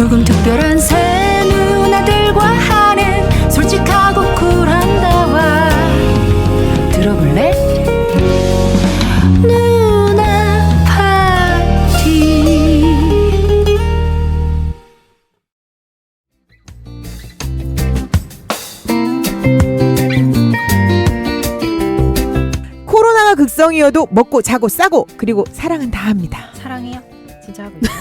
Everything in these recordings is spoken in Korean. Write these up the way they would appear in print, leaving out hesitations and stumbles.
조금 특별한 새 누나들과 하는 솔직하고 쿨한 대화 들어볼래? 누나 파티. 코로나가 극성이어도 먹고 자고 싸고 그리고 사랑은 다 합니다. 사랑해요? 진짜 하고 있어요.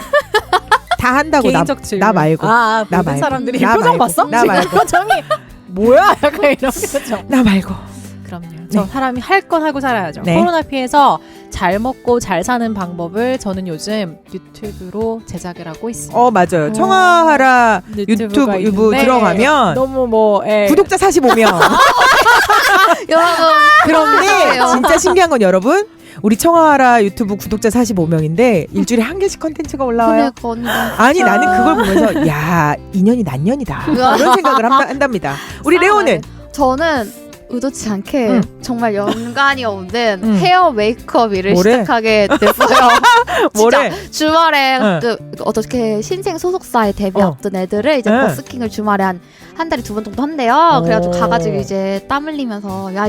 다 한다고 개인적 질문. 나 말고. 아, 나 모든 말고. 사람들이 나 표정 말고. 봤어? 나 지금 말고. 표정이 뭐야? 약간 이런 표정. 나 말고. 그럼요. 저 네. 사람이 할 건 하고 살아야죠. 네. 코로나 피해서 잘 먹고 잘 사는 방법을 저는 요즘 유튜브로 제작을 하고 있습니다. 맞아요. 청아하라 유튜브가 유튜브 있는데 들어가면 너무 뭐 구독자 45명. 여러분 그런데 진짜 신기한 건 여러분, 우리 청아하라 유튜브 구독자 45명인데 일주일에 한 개씩 컨텐츠가 올라와요. 그러니까 언니 아니 나는 그걸 보면서 야 인연이 난년이다 그런 생각을 한답니다. 우리 레오는 저는 의도치 않게 응. 정말 연관이 없는 응. 헤어 메이크업 일을 뭐래? 시작하게 됐어요. 뭐래? 주말에 응. 어떻게 신생 소속사에 데뷔 앞둔 애들을 이제 응. 버스킹을 주말에 한 달에 2번 정도 한대요. 그래가지고 오. 가가지고 이제 ጣ 흘리면서 야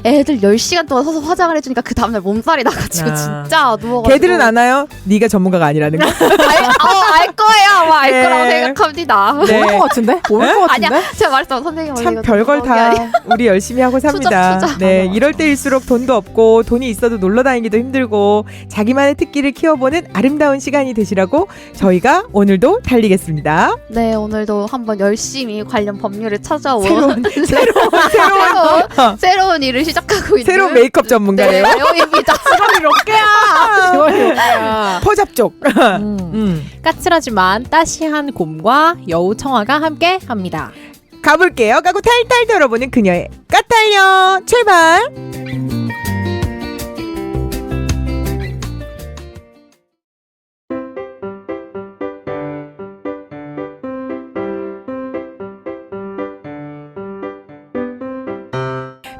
애들 10시간 동안 서서 화장을 해주니까 그 다음날 몸살이 나가지고 아. 진짜 누워가지고 걔들은 아나요? 네가 전문가가 아니라는 거? 알 거예요. 아마 알 네. 거라고 생각합니다. 네. 모를 것 같은데? 모를 것 같은데? 아니야 제가 말했던 선생님 참 별걸 다 우리 열심히 하고 삽니다. 투잡. 네, 이럴 때일수록 돈도 없고 돈이 있어도 놀러 다니기도 힘들고 자기만의 특기를 키워보는 아름다운 시간이 되시라고 저희가 오늘도 달리겠습니다. 네 오늘도 한번 열심히 관련 법률을 찾아온 새로운 새로운 일을 시작하고 있는 새로운 메이크업 전문가예요. 네, 레오입니다. 지원이 몇 개야? 지원이 몇 개야? 포잡족. 까칠하지만 따시한 곰과 여우 청아가 함께 합니다. 가볼게요. 가고 탈탈 들어보는 그녀의 까탈려 출발.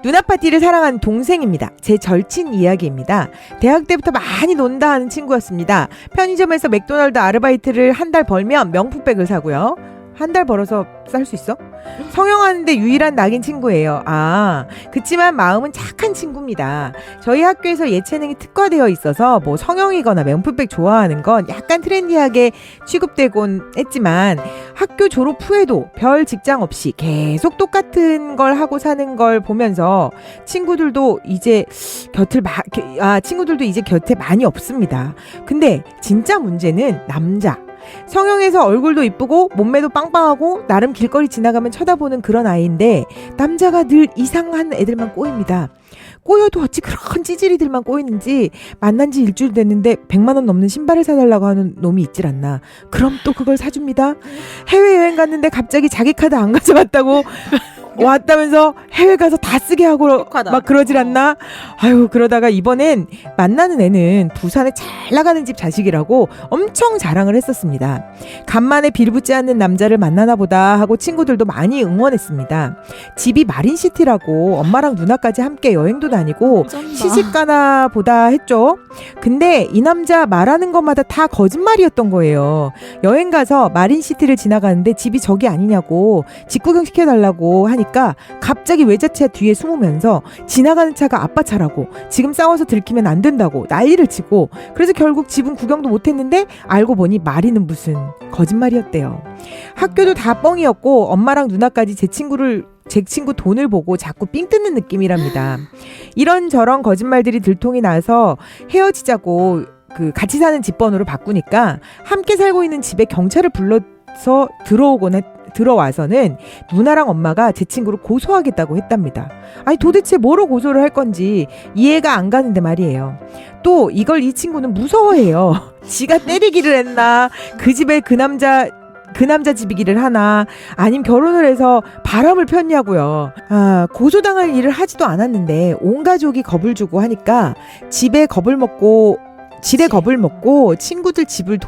누나 파티를 사랑하는 동생입니다. 제 절친 이야기입니다. 대학 때부터 많이 논다 하는 친구였습니다. 편의점에서 맥도날드 아르바이트를 한 달 벌면 명품백을 사고요. 한 달 벌어서 쌀 수 있어? 성형하는데 유일한 낙인 친구예요. 그치만 마음은 착한 친구입니다. 저희 학교에서 예체능이 특화되어 있어서 뭐 성형이거나 명품백 좋아하는 건 약간 트렌디하게 취급되곤 했지만 학교 졸업 후에도 별 직장 없이 계속 똑같은 걸 하고 사는 걸 보면서 친구들도 이제 곁에 많이 없습니다. 근데 진짜 문제는 남자. 성형해서 얼굴도 이쁘고 몸매도 빵빵하고 나름 길거리 지나가면 쳐다보는 그런 아이인데 남자가 늘 이상한 애들만 꼬입니다. 꼬여도 어찌 그런 찌질이들만 꼬이는지 만난 지 일주일 됐는데 100만 원 넘는 신발을 사달라고 하는 놈이 있질 않나. 그럼 또 그걸 사줍니다. 해외여행 갔는데 갑자기 자기 카드 안 가져갔다고 왔다면서 해외 가서 다 쓰게 하고 똑똑하다. 막 그러질 않나. 아유 그러다가 이번엔 만나는 애는 부산에 잘 나가는 집 자식이라고 엄청 자랑을 했었습니다. 간만에 빌붙지 않는 남자를 만나나 보다 하고 친구들도 많이 응원했습니다. 집이 마린시티라고 엄마랑 누나까지 함께 여행도 다니고 시집가나 보다 했죠. 근데 이 남자 말하는 것마다 다 거짓말이었던 거예요. 여행 가서 마린시티를 지나가는데 집이 저기 아니냐고 집 구경 시켜달라고 하니까 갑자기 외제차 뒤에 숨으면서 지나가는 차가 아빠 차라고 지금 싸워서 들키면 안 된다고 난리를 치고 그래서 결국 집은 구경도 못했는데 알고 보니 마리는 무슨 거짓말이었대요. 학교도 다 뻥이었고 엄마랑 누나까지 제 친구 돈을 보고 자꾸 삥 뜯는 느낌이랍니다. 이런저런 거짓말들이 들통이 나서 헤어지자고 같이 사는 집 번호를 바꾸니까 함께 살고 있는 집에 경찰을 불러서 들어와서는 누나랑 엄마가 제 친구를 고소하겠다고 했답니다. 아니 도대체 뭐로 고소를 할 건지 이해가 안 가는데 말이에요. 또 이걸 이 친구는 무서워해요. 지가 때리기를 했나? 그 집에 그 남자 집이기를 하나 아님 결혼을 해서 바람을 폈냐고요. 고소당할 일을 하지도 않았는데 온 가족이 겁을 주고 하니까 지레 겁을 먹고 친구들 집을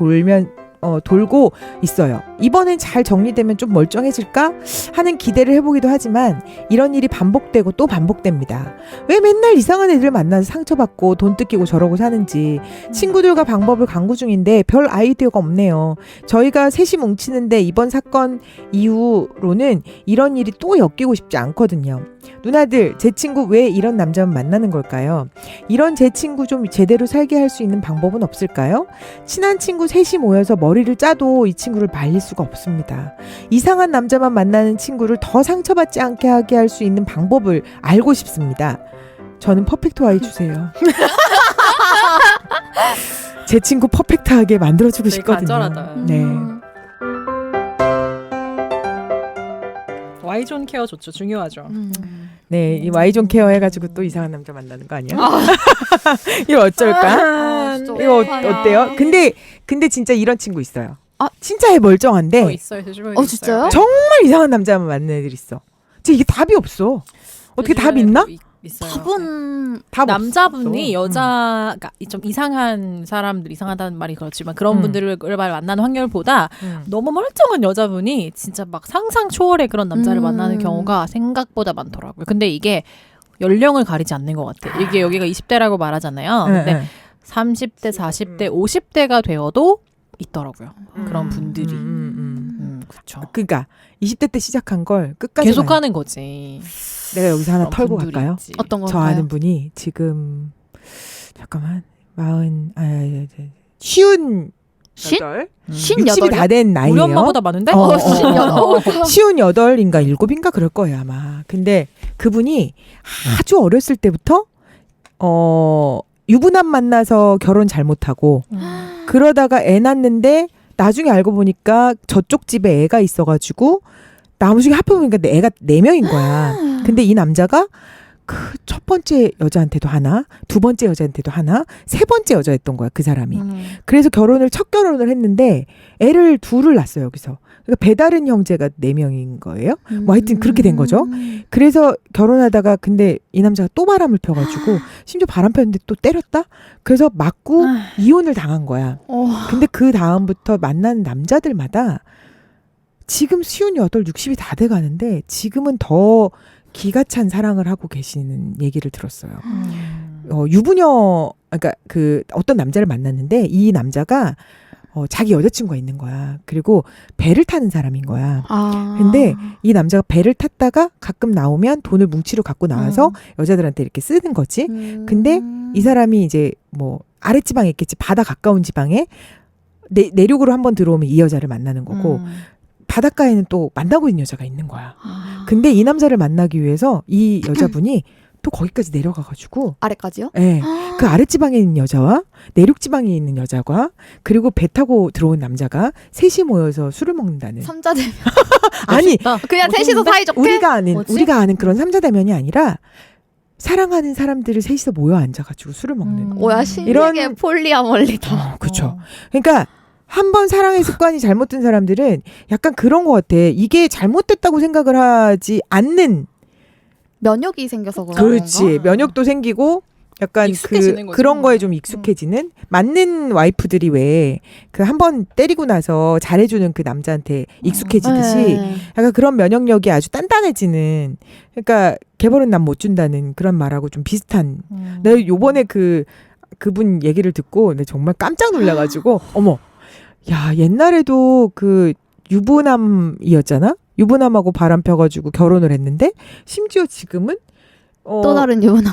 돌고 있어요. 이번엔 잘 정리되면 좀 멀쩡해질까 하는 기대를 해보기도 하지만 이런 일이 반복되고 또 반복됩니다. 왜 맨날 이상한 애들 만나서 상처받고 돈 뜯기고 저러고 사는지 친구들과 방법을 강구 중인데 별 아이디어가 없네요. 저희가 셋이 뭉치는데 이번 사건 이후로는 이런 일이 또 엮이고 싶지 않거든요. 누나들, 제 친구 왜 이런 남자만 만나는 걸까요? 이런 제 친구 좀 제대로 살게 할 수 있는 방법은 없을까요? 친한 친구 셋이 모여서 머리를 짜도 이 친구를 말릴 수가 없습니다. 이상한 남자만 만나는 친구를 더 상처받지 않게 하게 할 수 있는 방법을 알고 싶습니다. 저는 퍼펙트 와이 주세요. 제 친구 퍼펙트하게 만들어주고 되게 싶거든요. 간절하다. 네. Y존 케어 좋죠. 중요하죠. 네, 이 Y존 케어 해가지고 또 이상한 남자 만나는 거 아니야? 이거 어쩔까? 진짜 이거 어떡하냐. 어때요? 근데 진짜 이런 친구 있어요. 아. 진짜 멀쩡한데 있어요. 진짜요? 정말 이상한 남자만 만나는 애들 있어. 진짜 이게 답이 없어. 어떻게 답 있나? 있어요. 답은 답 남자분이 없어. 여자가 좀 이상한 사람들, 이상하다는 말이 그렇지만 그런 분들을 만나는 확률보다 너무 멀쩡한 여자분이 진짜 막 상상 초월의 그런 남자를 만나는 경우가 생각보다 많더라고요. 근데 이게 연령을 가리지 않는 것 같아요. 이게 여기가 20대라고 말하잖아요. 근데 30대, 40대, 50대가 되어도 있더라고요. 그런 분들이. 그렇죠. 그러니까 20대 때 시작한 걸 끝까지 계속 하는 거지. 내가 여기서 하나 그런 털고 분들이 갈까요? 있지. 어떤 저 건가요? 아는 분이 지금 잠깐만 쉬운 쉰? 여덟? 58? 60이 다 된 우리 나이예요. 엄마보다 많은데? 쉬운 여덟인가 일곱인가 그럴 거예요 아마. 근데 그분이 아주 어렸을 때부터 유부남 만나서 결혼 잘못하고 그러다가 애 낳는데 나중에 알고 보니까 저쪽 집에 애가 있어가지고 나중에 합해보니까 애가 4명인 거야. 근데 이 남자가 그 첫 번째 여자한테도 하나, 두 번째 여자한테도 하나, 세 번째 여자였던 거야 그 사람이. 그래서 첫 결혼을 했는데 애를 둘을 낳았어요 여기서. 그러니까 배다른 형제가 4명인 거예요. 뭐 하여튼 그렇게 된 거죠. 그래서 결혼하다가 근데 이 남자가 또 바람을 펴가지고 심지어 바람 폈는데 또 때렸다? 그래서 맞고 이혼을 당한 거야. 근데 그 다음부터 만나는 남자들마다 지금 58, 60이 다 돼가는데 지금은 더 기가 찬 사랑을 하고 계시는 얘기를 들었어요. 유부녀, 그러니까 그 어떤 남자를 만났는데 이 남자가 자기 여자친구가 있는 거야. 그리고 배를 타는 사람인 거야. 근데 이 남자가 배를 탔다가 가끔 나오면 돈을 뭉치로 갖고 나와서 여자들한테 이렇게 쓰는 거지. 근데 이 사람이 이제 뭐 아랫지방에 있겠지. 바다 가까운 지방에 내륙으로 한번 들어오면 이 여자를 만나는 거고 바닷가에는 또 만나고 있는 여자가 있는 거야. 근데 이 남자를 만나기 위해서 이 여자분이 또 거기까지 내려가가지고 아래까지요? 네, 그 아랫지방에 있는 여자와 내륙지방에 있는 여자가 그리고 배 타고 들어온 남자가 셋이 모여서 술을 먹는다는. 삼자대면. 아니 그냥 셋이서 사이좋게? 우리가 아는 그런 삼자대면이 아니라 사랑하는 사람들을 셋이서 모여 앉아가지고 술을 먹는. 뭐야 신세계 폴리아몰리다. 그렇죠. 그러니까 한 번 사랑의 습관이 잘못된 사람들은 약간 그런 것 같아. 이게 잘못됐다고 생각을 하지 않는. 면역이 생겨서 그런 그렇지. 건가? 면역도 생기고 약간 익숙해지는 거지. 그런 거에 좀 익숙해지는 맞는 와이프들이 왜 그 한 번 때리고 나서 잘해주는 그 남자한테 익숙해지듯이 네. 약간 그런 면역력이 아주 단단해지는. 그러니까 개벌은 남 못 준다는 그런 말하고 좀 비슷한. 내가 요번에 그분 얘기를 듣고 내가 정말 깜짝 놀라가지고 어머. 야, 옛날에도 그 유부남이었잖아? 유부남하고 바람 펴가지고 결혼을 했는데, 심지어 지금은, 또 다른 유부남.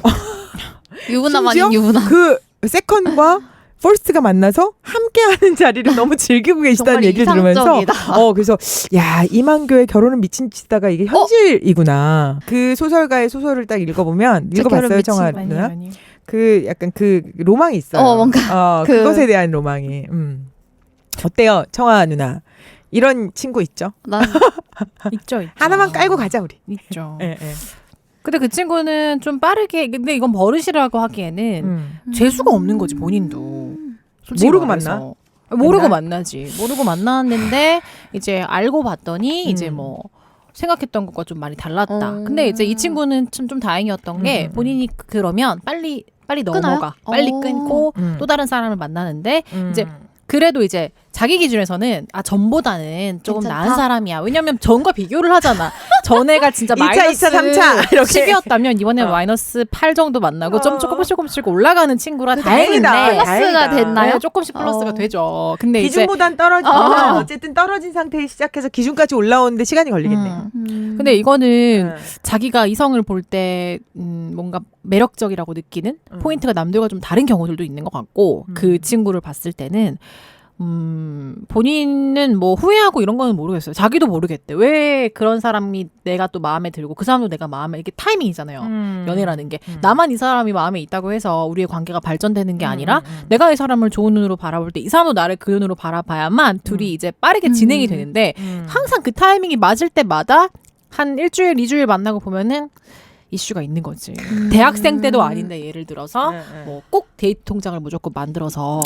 유부남 아닌 유부남. 그 세컨과 퍼스트가 만나서 함께하는 자리를 너무 즐기고 계시다는 정말 얘기를 들으면서, 이상적이다. 그래서, 야, 이만교의 결혼은 미친 짓이다가 이게 현실이구나. 그 소설가의 소설을 딱 읽어보면, 읽어봤어요, 청아 누나? 그 약간 그 로망이 있어요. 뭔가. 그것에 대한 로망이. 어때요, 청아 누나? 이런 친구 있죠? 난 있죠. 하나만 깔고 가자 우리. 있죠. 예, 예. 근데 그 친구는 좀 빠르게, 근데 이건 버릇이라고 하기에는 재수가 없는 거지 본인도. 솔직히 모르고 말해서. 모르고 만나지. 모르고 만났는데 이제 알고 봤더니 이제 뭐 생각했던 것과 좀 많이 달랐다. 근데 이제 이 친구는 좀 다행이었던 게 본인이 그러면 빨리 넘어가. 빨리 끊고 또 다른 사람을 만나는데 이제 그래도 이제 자기 기준에서는 전보다는 조금 괜찮다. 나은 사람이야. 왜냐면 전과 비교를 하잖아. 전애가 진짜 1차, 마이너스 2차, 3차 이렇게. 10이었다면 이번에 마이너스 8 정도 만나고 좀 조금씩 올라가는 친구라 다행이다. 다행인데 플러스가 됐나요? 네, 조금씩 플러스가 되죠. 근데 기준보단 떨어지면 어쨌든 떨어진 상태에 시작해서 기준까지 올라오는데 시간이 걸리겠네. 근데 이거는 네. 자기가 이성을 볼 때 뭔가 매력적이라고 느끼는 포인트가 남들과 좀 다른 경우들도 있는 것 같고 그 친구를 봤을 때는 본인은 뭐 후회하고 이런 거는 모르겠어요. 자기도 모르겠대. 왜 그런 사람이 내가 또 마음에 들고 그 사람도 내가 마음에 이게 타이밍이잖아요. 연애라는 게 나만 이 사람이 마음에 있다고 해서 우리의 관계가 발전되는 게 아니라 내가 이 사람을 좋은 눈으로 바라볼 때 이 사람도 나를 그 눈으로 바라봐야만 둘이 이제 빠르게 진행이 되는데 항상 그 타이밍이 맞을 때마다 한 일주일, 2주일 만나고 보면은 이슈가 있는 거지. 대학생 때도 아닌데 예를 들어서 뭐 꼭 데이트 통장을 무조건 만들어서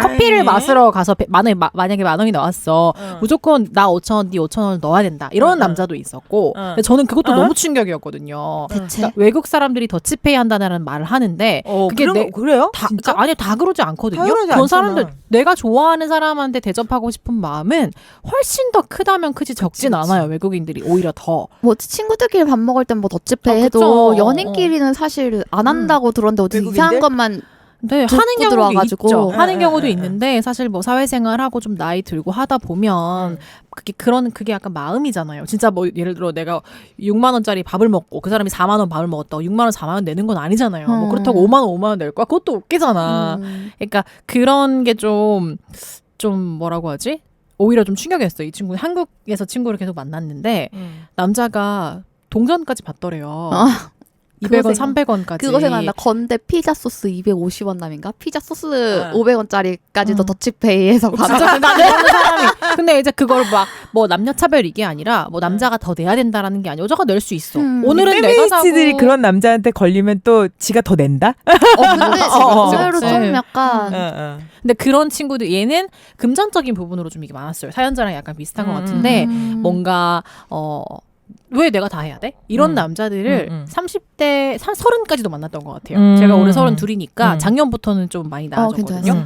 커피를 마시러 가서 만약에 10,000원이 나왔어. 무조건 나 5,000원, 네 5,000원을 넣어야 된다. 이런 남자도 있었고. 근데 저는 그것도 너무 충격이었거든요. 대체 그러니까 외국 사람들이 더치페이 한다는 말을 하는데 그게 그래요? 다, 진짜? 그러니까 아니 다 그러지 않거든요. 다 그러지 그런 않잖아. 사람들 내가 좋아하는 사람한테 대접하고 싶은 마음은 훨씬 더 크다면 크지 적진 않아요. 외국인들이 오히려 더. 뭐 친구들끼리 밥 먹을 땐 뭐 더치페이 해도 그쵸. 연인끼리는 사실 안 한다고 들었는데 어디 외국인들? 이상한 것만 네, 하는 듣고 경우도 들어와가지고. 있죠. 하는 예, 경우도 예, 예. 있는데 사실 뭐 사회생활하고 좀 나이 들고 하다 보면 그게 약간 마음이잖아요. 진짜 뭐 예를 들어 내가 6만 원짜리 밥을 먹고 그 사람이 4만 원 밥을 먹었다고 6만 원 4만 원 내는 건 아니잖아요. 뭐 그렇다고 5만 원 5만 원 낼 거야? 그것도 웃기잖아. 그러니까 그런 게 좀 뭐라고 하지? 오히려 좀 충격이었어요. 이 친구는 한국에서 친구를 계속 만났는데 남자가 동전까지 받더래요. 200원, 300원까지. 그거 생각나. 건대 피자 소스 250원 남인가? 피자 소스 500원짜리까지도 더치페이해서 받아. 진짜 나 내는 사람이. 근데 이제 그걸 막 뭐 남녀 차별 이게 아니라 뭐 남자가 더 내야 된다라는 게 아니야. 여자가 낼 수 있어. 오늘은 내가 사고. 페미니스트들이 그런 남자한테 걸리면 또 지가 더 낸다? 근데 의외로 그치. 좀 약간 근데 그런 친구들 얘는 금전적인 부분으로 좀 이게 많았어요. 사연자랑 약간 비슷한 것 같은데 뭔가 왜 내가 다 해야 돼? 이런 남자들을 30대 30까지도 만났던 것 같아요. 제가 올해 32이니까 작년부터는 좀 많이 나아졌거든요.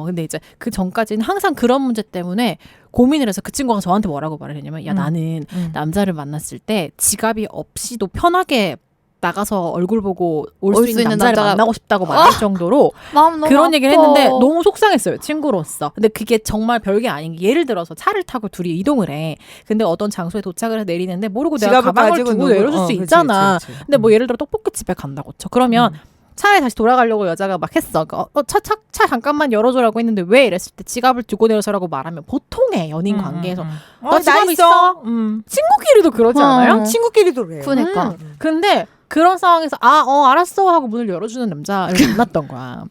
근데 이제 그 전까지는 항상 그런 문제 때문에 고민을 해서 그 친구가 저한테 뭐라고 말을 했냐면 야 나는 남자를 만났을 때 지갑이 없이도 편하게 나가서 얼굴 보고 올 수 있는 남자를 만나고 싶다고 말할 정도로 마음 너무 그런 아파. 얘기를 했는데 너무 속상했어요. 친구로서. 근데 그게 정말 별게 아닌 게 예를 들어서 차를 타고 둘이 이동을 해. 근데 어떤 장소에 도착을 해서 내리는데 모르고 내가 지갑을 가방을 가지고 두고 누구- 내려줄 수 그치, 있잖아. 그치. 근데 뭐 예를 들어 떡볶이집에 간다고 쳐. 그러면 차에 다시 돌아가려고 여자가 막 했어. 차 잠깐만 열어줘라고 했는데 왜 이랬을 때 지갑을 두고 내려서라고 말하면 보통의 연인 관계에서 나 지갑 있어. 친구끼리도 그러지 않아요? 친구끼리도 그래요. 그러니까. 근데 그런 상황에서 알았어 하고 문을 열어주는 남자를 만났던 거야.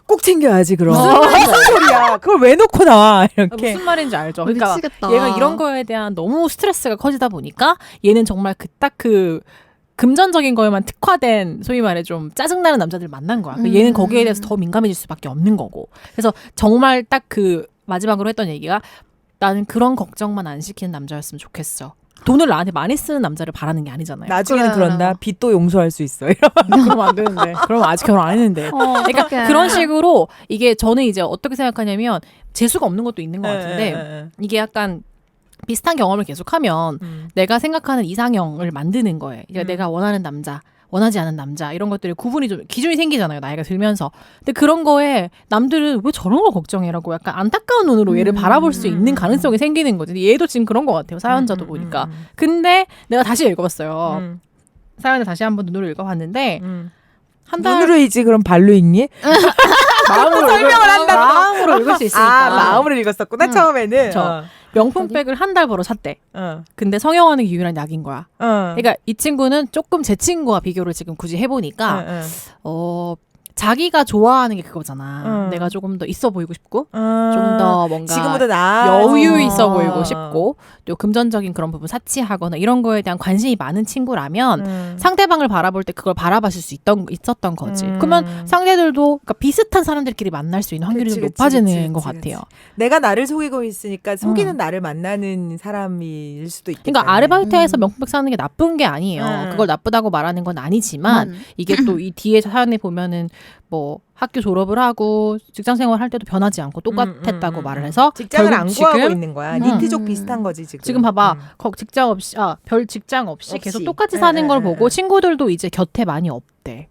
꼭 챙겨야지 그럼. 무슨 소리야? 그걸 왜 놓고 나와 이렇게. 무슨 말인지 알죠. 그러니까 미치겠다. 얘가 이런 거에 대한 너무 스트레스가 커지다 보니까 얘는 정말 그 금전적인 거에만 특화된 소위 말해 좀 짜증나는 남자들 만난 거야. 얘는 거기에 대해서 더 민감해질 수밖에 없는 거고. 그래서 정말 딱 그 마지막으로 했던 얘기가 나는 그런 걱정만 안 시키는 남자였으면 좋겠어. 돈을 나한테 많이 쓰는 남자를 바라는 게 아니잖아요. 나중에는 그래. 그런다. 빚도 용서할 수 있어. 그러면 안 되는데. 그럼 아직 결혼 안 했는데. 그러니까 어떡해. 그런 식으로 이게 저는 이제 어떻게 생각하냐면 재수가 없는 것도 있는 것 같은데 이게 약간 비슷한 경험을 계속하면 내가 생각하는 이상형을 만드는 거예요. 그러니까 내가 원하는 남자, 원하지 않은 남자 이런 것들이 구분이 좀 기준이 생기잖아요. 나이가 들면서. 근데 그런 거에 남들은 왜 저런 걸 걱정해라고 약간 안타까운 눈으로 얘를 바라볼 수 있는 가능성이 생기는 거지. 얘도 지금 그런 것 같아요. 사연자도 보니까. 근데 내가 다시 읽어봤어요. 사연을 다시 한번 눈으로 읽어봤는데 한 달 눈으로 읽지 그럼 발로 읽니? 마음으로 설명을 한다고? 마음으로 읽을 수 있으니까. 마음으로 읽었었구나 처음에는. 저. 명품백을 한 달 벌어 샀대. 근데 성형하는 게 유일한 약인 거야. 그러니까 이 친구는 조금 제 친구와 비교를 지금 굳이 해보니까 자기가 좋아하는 게 그거잖아. 내가 조금 더 있어 보이고 싶고 좀 더 뭔가 지금보다 나 여유 있어 보이고 싶고 또 금전적인 그런 부분 사치하거나 이런 거에 대한 관심이 많은 친구라면 상대방을 바라볼 때 그걸 바라봐줄 수 있었던 거지. 그러면 상대들도 그러니까 비슷한 사람들끼리 만날 수 있는 확률이 좀 높아지는 것 같아요. 내가 나를 속이고 있으니까 속이는 나를 만나는 사람일 수도 있겠다. 그러니까 아르바이트에서 명품백 사는 게 나쁜 게 아니에요. 그걸 나쁘다고 말하는 건 아니지만 이게 또 이 뒤에 사연에 보면은 뭐 학교 졸업을 하고 직장 생활 할 때도 변하지 않고 똑같았다고 말을 해서 직장을 안 결국 구하고 지금 있는 거야. 니트족 비슷한 거지 지금. 지금 봐봐. 직장 없이 별 직장 없이 계속 똑같이 예, 사는 예, 걸 예, 보고 예. 친구들도 이제 곁에 많이 없대.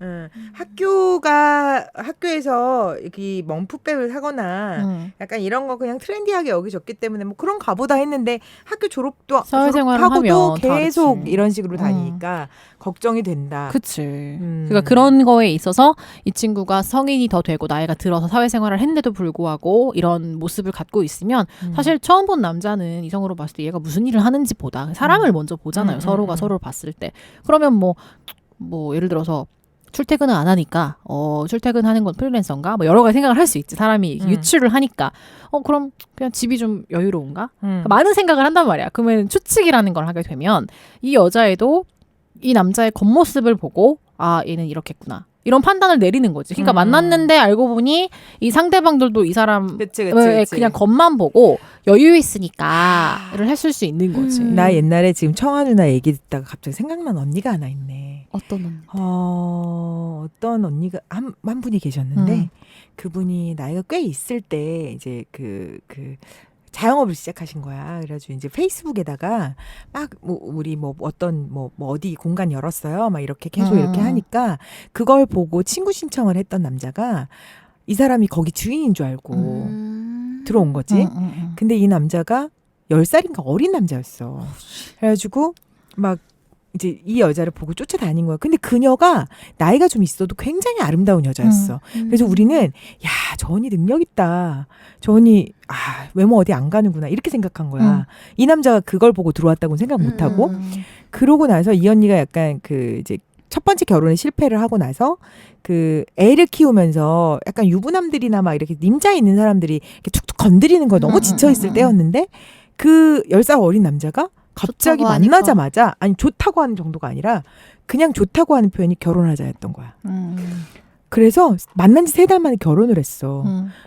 학교에서 이렇게 멍풋백을 사거나 약간 이런 거 그냥 트렌디하게 여기졌기 때문에 뭐 그런 가보다 했는데 학교 졸업도 사회생활을 졸업하고도 하면 계속 다르지. 이런 식으로 다니니까 걱정이 된다. 그치. 그러니까 그런 거에 있어서 이 친구가 성인이 더 되고 나이가 들어서 사회생활을 했는데도 불구하고 이런 모습을 갖고 있으면 사실 처음 본 남자는 이성으로 봤을 때 얘가 무슨 일을 하는지 보다 사람을 먼저 보잖아요. 서로가 서로를 봤을 때. 그러면 뭐 예를 들어서 출퇴근을 안 하니까 출퇴근하는 건 프리랜서인가 뭐 여러 가지 생각을 할 수 있지. 사람이 유출을 하니까 그럼 그냥 집이 좀 여유로운가? 그러니까 많은 생각을 한단 말이야. 그러면 추측이라는 걸 하게 되면 이 여자애도 이 남자의 겉모습을 보고 얘는 이렇겠구나. 이런 판단을 내리는 거지. 그러니까 만났는데 알고 보니 이 상대방들도 이 사람 그치. 그냥 겉만 보고 여유 있으니까를 했을 수 있는 거지. 나 옛날에 지금 청아 누나 얘기 듣다가 갑자기 생각난 언니가 하나 있네. 어떤 언니? 어떤 언니가 한 분이 계셨는데 그분이 나이가 꽤 있을 때 이제 그 자영업을 시작하신 거야. 그래가지고 이제 페이스북에다가 막 우리 어떤 어디 공간 열었어요. 막 이렇게 계속 이렇게 하니까 그걸 보고 친구 신청을 했던 남자가 이 사람이 거기 주인인 줄 알고 들어온 거지. 근데 이 남자가 10살인가 어린 남자였어. 그래가지고 막 이제 이 여자를 보고 쫓아다닌 거야. 근데 그녀가 나이가 좀 있어도 굉장히 아름다운 여자였어. 그래서 우리는 야, 저 언니 능력 있다. 저 언니 외모 어디 안 가는구나. 이렇게 생각한 거야. 이 남자가 그걸 보고 들어왔다고는 생각 못 하고. 그러고 나서 이 언니가 약간 이제 첫 번째 결혼에 실패를 하고 나서 애를 키우면서 약간 유부남들이나 막 이렇게 님자 있는 사람들이 이렇게 툭툭 건드리는 거 너무 지쳐 있을 때였는데 그 10살 어린 남자가 갑자기 만나자마자 좋다고 하는 정도가 아니라 그냥 좋다고 하는 표현이 결혼하자였던 거야. 그래서 만난 지 3달 만에 결혼을 했어.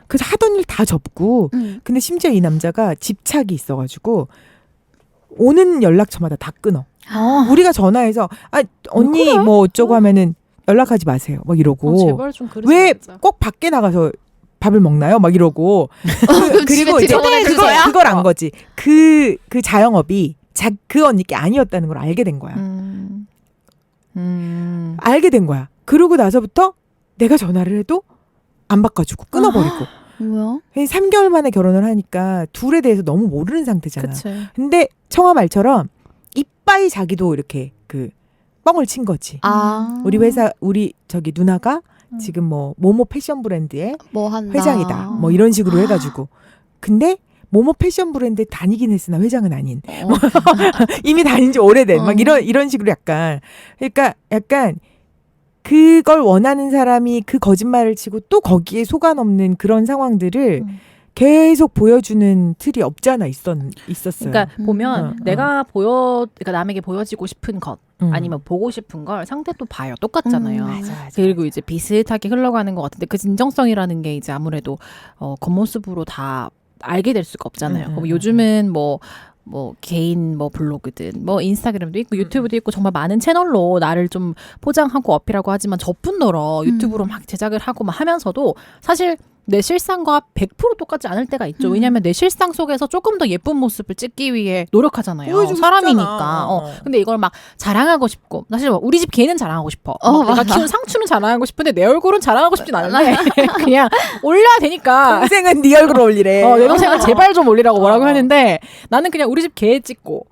그래서 하던 일 다 접고 근데 심지어 이 남자가 집착이 있어가지고 오는 연락처마다 다 끊어. 우리가 전화해서 언니 그래? 뭐 어쩌고 하면은 연락하지 마세요. 막 이러고 제발 좀 그러지 왜 말자. 꼭 밖에 나가서 밥을 먹나요? 막 이러고 그리고 이제 초대해주세요? 그걸 안 거지. 그 자영업이 그 언니께 아니었다는 걸 알게 된 거야. 알게 된 거야. 그러고 나서부터 내가 전화를 해도 안 바꿔주고 끊어버리고. 뭐야? 3개월 만에 결혼을 하니까 둘에 대해서 너무 모르는 상태잖아. 그치. 근데 청아 말처럼 이빠이 자기도 이렇게 뻥을 친 거지. 우리 저기 누나가 지금 모모 패션 브랜드의 뭐 한다. 회장이다. 뭐 이런 식으로 해가지고. 근데 모모 패션 브랜드에 다니긴 했으나 회장은 아닌. 이미 다닌 지 오래된. 막 이런 식으로 약간. 그러니까 약간 그걸 원하는 사람이 그 거짓말을 치고 또 거기에 속아 넘는 그런 상황들을 계속 보여주는 틀이 없지 않아 있었어요. 그러니까 보면 내가 그러니까 남에게 보여지고 싶은 것 아니면 보고 싶은 걸 상대도 봐요. 똑같잖아요. 맞아. 그리고 이제 비슷하게 흘러가는 것 같은데 그 진정성이라는 게 이제 아무래도 겉모습으로 다 알게 될 수가 없잖아요. 그럼 요즘은 뭐 개인 블로그든 인스타그램도 있고 유튜브도 있고 정말 많은 채널로 나를 좀 포장하고 어필하고 하지만 저뿐더러 유튜브로 막 제작을 하고 막 하면서도 사실 내 실상과 100% 똑같지 않을 때가 있죠. 왜냐하면 내 실상 속에서 조금 더 예쁜 모습을 찍기 위해 노력하잖아요. 보여주고 사람이니까. 싶잖아. 근데 이걸 막 자랑하고 싶고 사실 우리 집 개는 자랑하고 싶어. 내가 키운 상추는 자랑하고 싶은데 내 얼굴은 자랑하고 싶진 않은데 그냥 올려야 되니까. 동생은 네 얼굴 올리래. 내 동생은 제발 좀 올리라고 뭐라고 하는데 나는 그냥 우리 집 개 찍고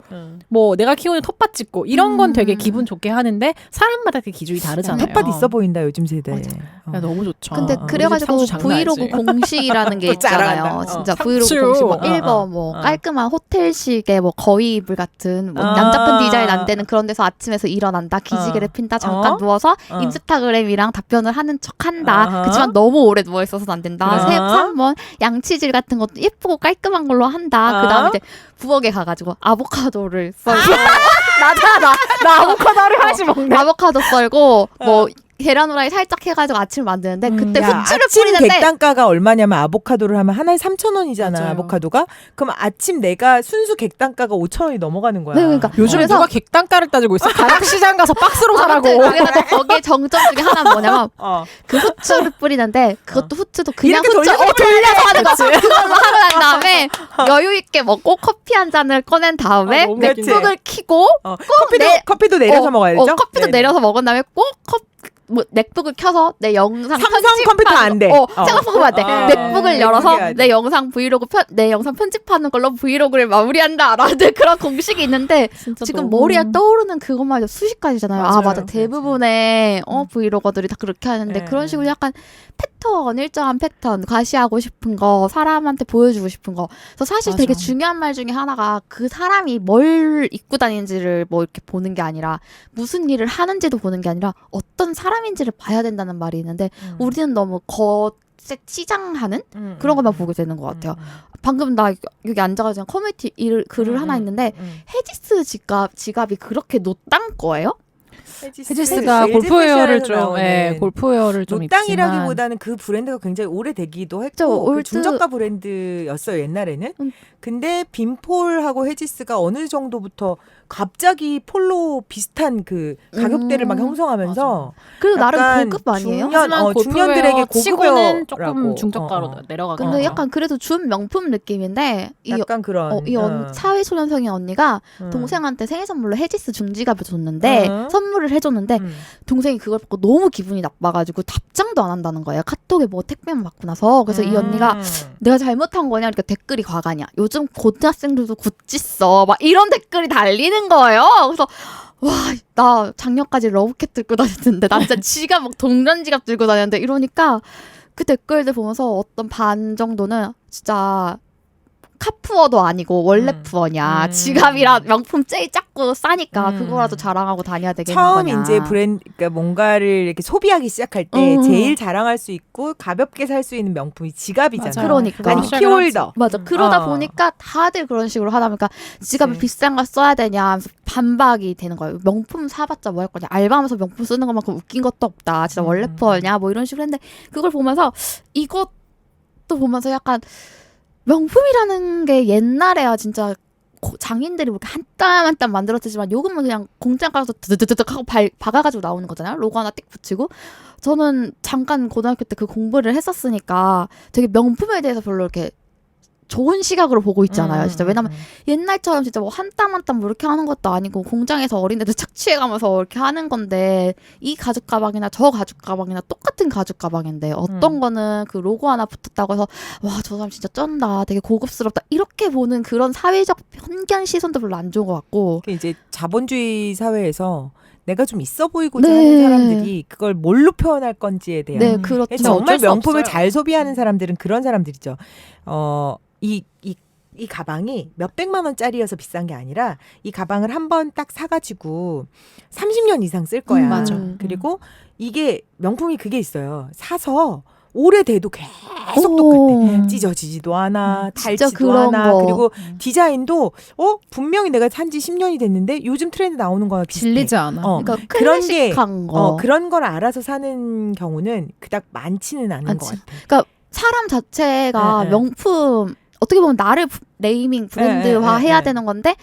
내가 키우는 텃밭 찍고 이런 건 되게 기분 좋게 하는데 사람마다 그 기준이 다르잖아요. 텃밭 있어 보인다 요즘 세대. 야, 너무 좋죠. 근데 그래가지고 우리 집 상추 장난 브이로그 아니지. 공식이라는 게 있잖아요. 잘한다. 진짜 상추. 브이로그 공식 1번 깔끔한 호텔식의 거위 이불 같은 남자편 디자인 안 되는 그런 데서 아침에서 일어난다. 기지개를 핀다. 잠깐 누워서 인스타그램이랑 답변을 하는 척한다. 그렇지만 너무 오래 누워있어서는 안 된다. 3번 양치질 같은 것도 예쁘고 깔끔한 걸로 한다. 그 다음에 이제 부엌에 가가지고 아보카도를 썰고 나 아보카도를 하나씩 먹네. 아보카도 썰고 계란 후라이 살짝 해가지고 아침을 만드는데 그때 야, 후추를 아침 뿌리는데 객단가가 얼마냐면 아보카도를 하면 하나에 3,000원이잖아. 맞아요. 아보카도가. 그럼 아침 내가 순수 객단가가 5,000원이 넘어가는 거야. 네, 그러니까 요즘에 그래서- 누가 객단가를 따지고 있어? 가락시장 가서 박스로 사라고. 그래서 거기에 정점 중에 하나는 뭐냐면 그 후추를 뿌리는데 그것도 후추도 그냥 이렇게 후추 돌려서 하는 거 그걸로 하고 난 다음에 여유 있게 먹고 커피 한 잔을 꺼낸 다음에 아, 뭔가 맥북을 켜고 커피도 내려서 먹어야죠. 커피도 네네. 내려서 먹은 다음에 꼭 맥북을 켜서 내 영상 삼성 컴퓨터 안 돼. 생각보면 안 돼. 어. 맥북을 어. 열어서 맥북이 해야 돼. 내 영상 편집하는 걸로 브이로그를 마무리한다라는 그런 공식이 있는데 지금 너무- 머리에 떠오르는 그것만 해도 수십 가지잖아요. 아 맞아요. 맞아. 대부분의 브이로거들이 다 그렇게 하는데 네. 그런 식으로 약간 패턴, 일정한 패턴, 과시하고 싶은 거, 사람한테 보여주고 싶은 거. 그래서 사실 맞아. 되게 중요한 말 중에 하나가 그 사람이 뭘 입고 다니는지를 뭐 이렇게 보는 게 아니라 무슨 일을 하는지도 보는 게 아니라 어떤 사람인지를 봐야 된다는 말이 있는데 우리는 너무 겉에 치장하는 그런 것만 보게 되는 것 같아요. 방금 나 여기 앉아가지고 커뮤니티 글을 하나 있는데 헤지스 지갑이 그렇게 노땅 거예요? 헤지스가 골프웨어를 좀, 골프웨어를 좀 입지만 노땅이라기보다는 그 브랜드가 굉장히 오래되기도 그쵸, 했고 그 올드- 중저가 브랜드였어요 옛날에는. 근데 빈폴하고 헤지스가 어느 정도부터 갑자기 폴로 비슷한 그 가격대를 막 형성하면서 그래도 나름 약간 고급 아니에요? 하지만 중년들에게 치고는 조금 고급웨어라고. 중저가로 내려가거든요. 근데 약간 그래도 준 명품 느낌인데 약간 그런 사회초년생인 언니가 동생한테 생일 선물로 헤지스 중지갑을 줬는데 선물을 해줬는데 동생이 그걸 받고 너무 기분이 나빠가지고 답장도 안 한다는 거예요. 카톡에 뭐 택배만 받고 나서. 그래서 이 언니가 내가 잘못한 거냐 그러니까 댓글이 과가냐. 요즘 고등학생들도 구찌 써. 막 이런 댓글이 달리는 거예요. 그래서 와, 나 작년까지 러브캣 들고 다녔는데 나 진짜 지갑 막 동전 지갑 들고 다녔는데 이러니까 그 댓글들 보면서 어떤 반 정도는 진짜 카푸어도 아니고 원래 푸어냐. 지갑이라 명품 제일 작고 싸니까 그거라도 자랑하고 다녀야 되겠는 처음 거냐. 이제 그러니까 뭔가를 이렇게 소비하기 시작할 때 제일 자랑할 수 있고 가볍게 살 수 있는 명품이 지갑이잖아요. 맞아요. 그러니까. 아니 키홀더. 맞아. 그러다 보니까 다들 그런 식으로 하다 보니까 지갑을 그치. 비싼 거 써야 되냐 하면서 반박이 되는 거예요. 명품 사봤자 뭐 할 거냐. 알바하면서 명품 쓰는 것만큼 웃긴 것도 없다. 진짜 원래 푸어냐. 뭐 이런 식으로 했는데 그걸 보면서 이것도 보면서 약간 명품이라는 게 옛날에야 진짜 장인들이 뭐 이렇게 한 땀 한 땀 만들었지만 요금은 그냥 공장 가서 드드드득 하고 박아가지고 나오는 거잖아요. 로고 하나 띡 붙이고. 저는 잠깐 고등학교 때 그 공부를 했었으니까 되게 명품에 대해서 별로 이렇게 좋은 시각으로 보고 있잖아요. 진짜 왜냐면 옛날처럼 진짜 뭐 한 땀 한 땀 뭐 이렇게 하는 것도 아니고 공장에서 어린애들 착취해가면서 이렇게 하는 건데 이 가죽 가방이나 저 가죽 가방이나 똑같은 가죽 가방인데 어떤 거는 그 로고 하나 붙었다고 해서 와, 저 사람 진짜 쩐다. 되게 고급스럽다. 이렇게 보는 그런 사회적 편견 시선도 별로 안 좋은 것 같고. 이제 자본주의 사회에서 내가 좀 있어 보이고자 네. 하는 사람들이 그걸 뭘로 표현할 건지에 대한 네, 그렇죠. 정말 어쩔 수 명품을 없어요. 잘 소비하는 사람들은 그런 사람들이죠. 이 가방이 몇백만 원짜리여서 비싼 게 아니라 이 가방을 한 번 딱 사가지고 30년 이상 쓸 거야. 맞아. 그리고 이게 명품이 그게 있어요. 사서 오래돼도 계속 오. 똑같아. 찢어지지도 않아, 진짜 닳지도 그런 않아. 거. 그리고 디자인도 분명히 내가 산지 10년이 됐는데 요즘 트렌드 나오는 거랑 비슷해. 질리지 않아. 그러니까 그런 게 클래식한 거. 그런 걸 알아서 사는 경우는 그닥 많지는 않은 것 같아. 사람 자체가 네, 네. 명품 어떻게 보면 나를 네이밍 브랜드화 네, 네, 해야 네. 되는 건데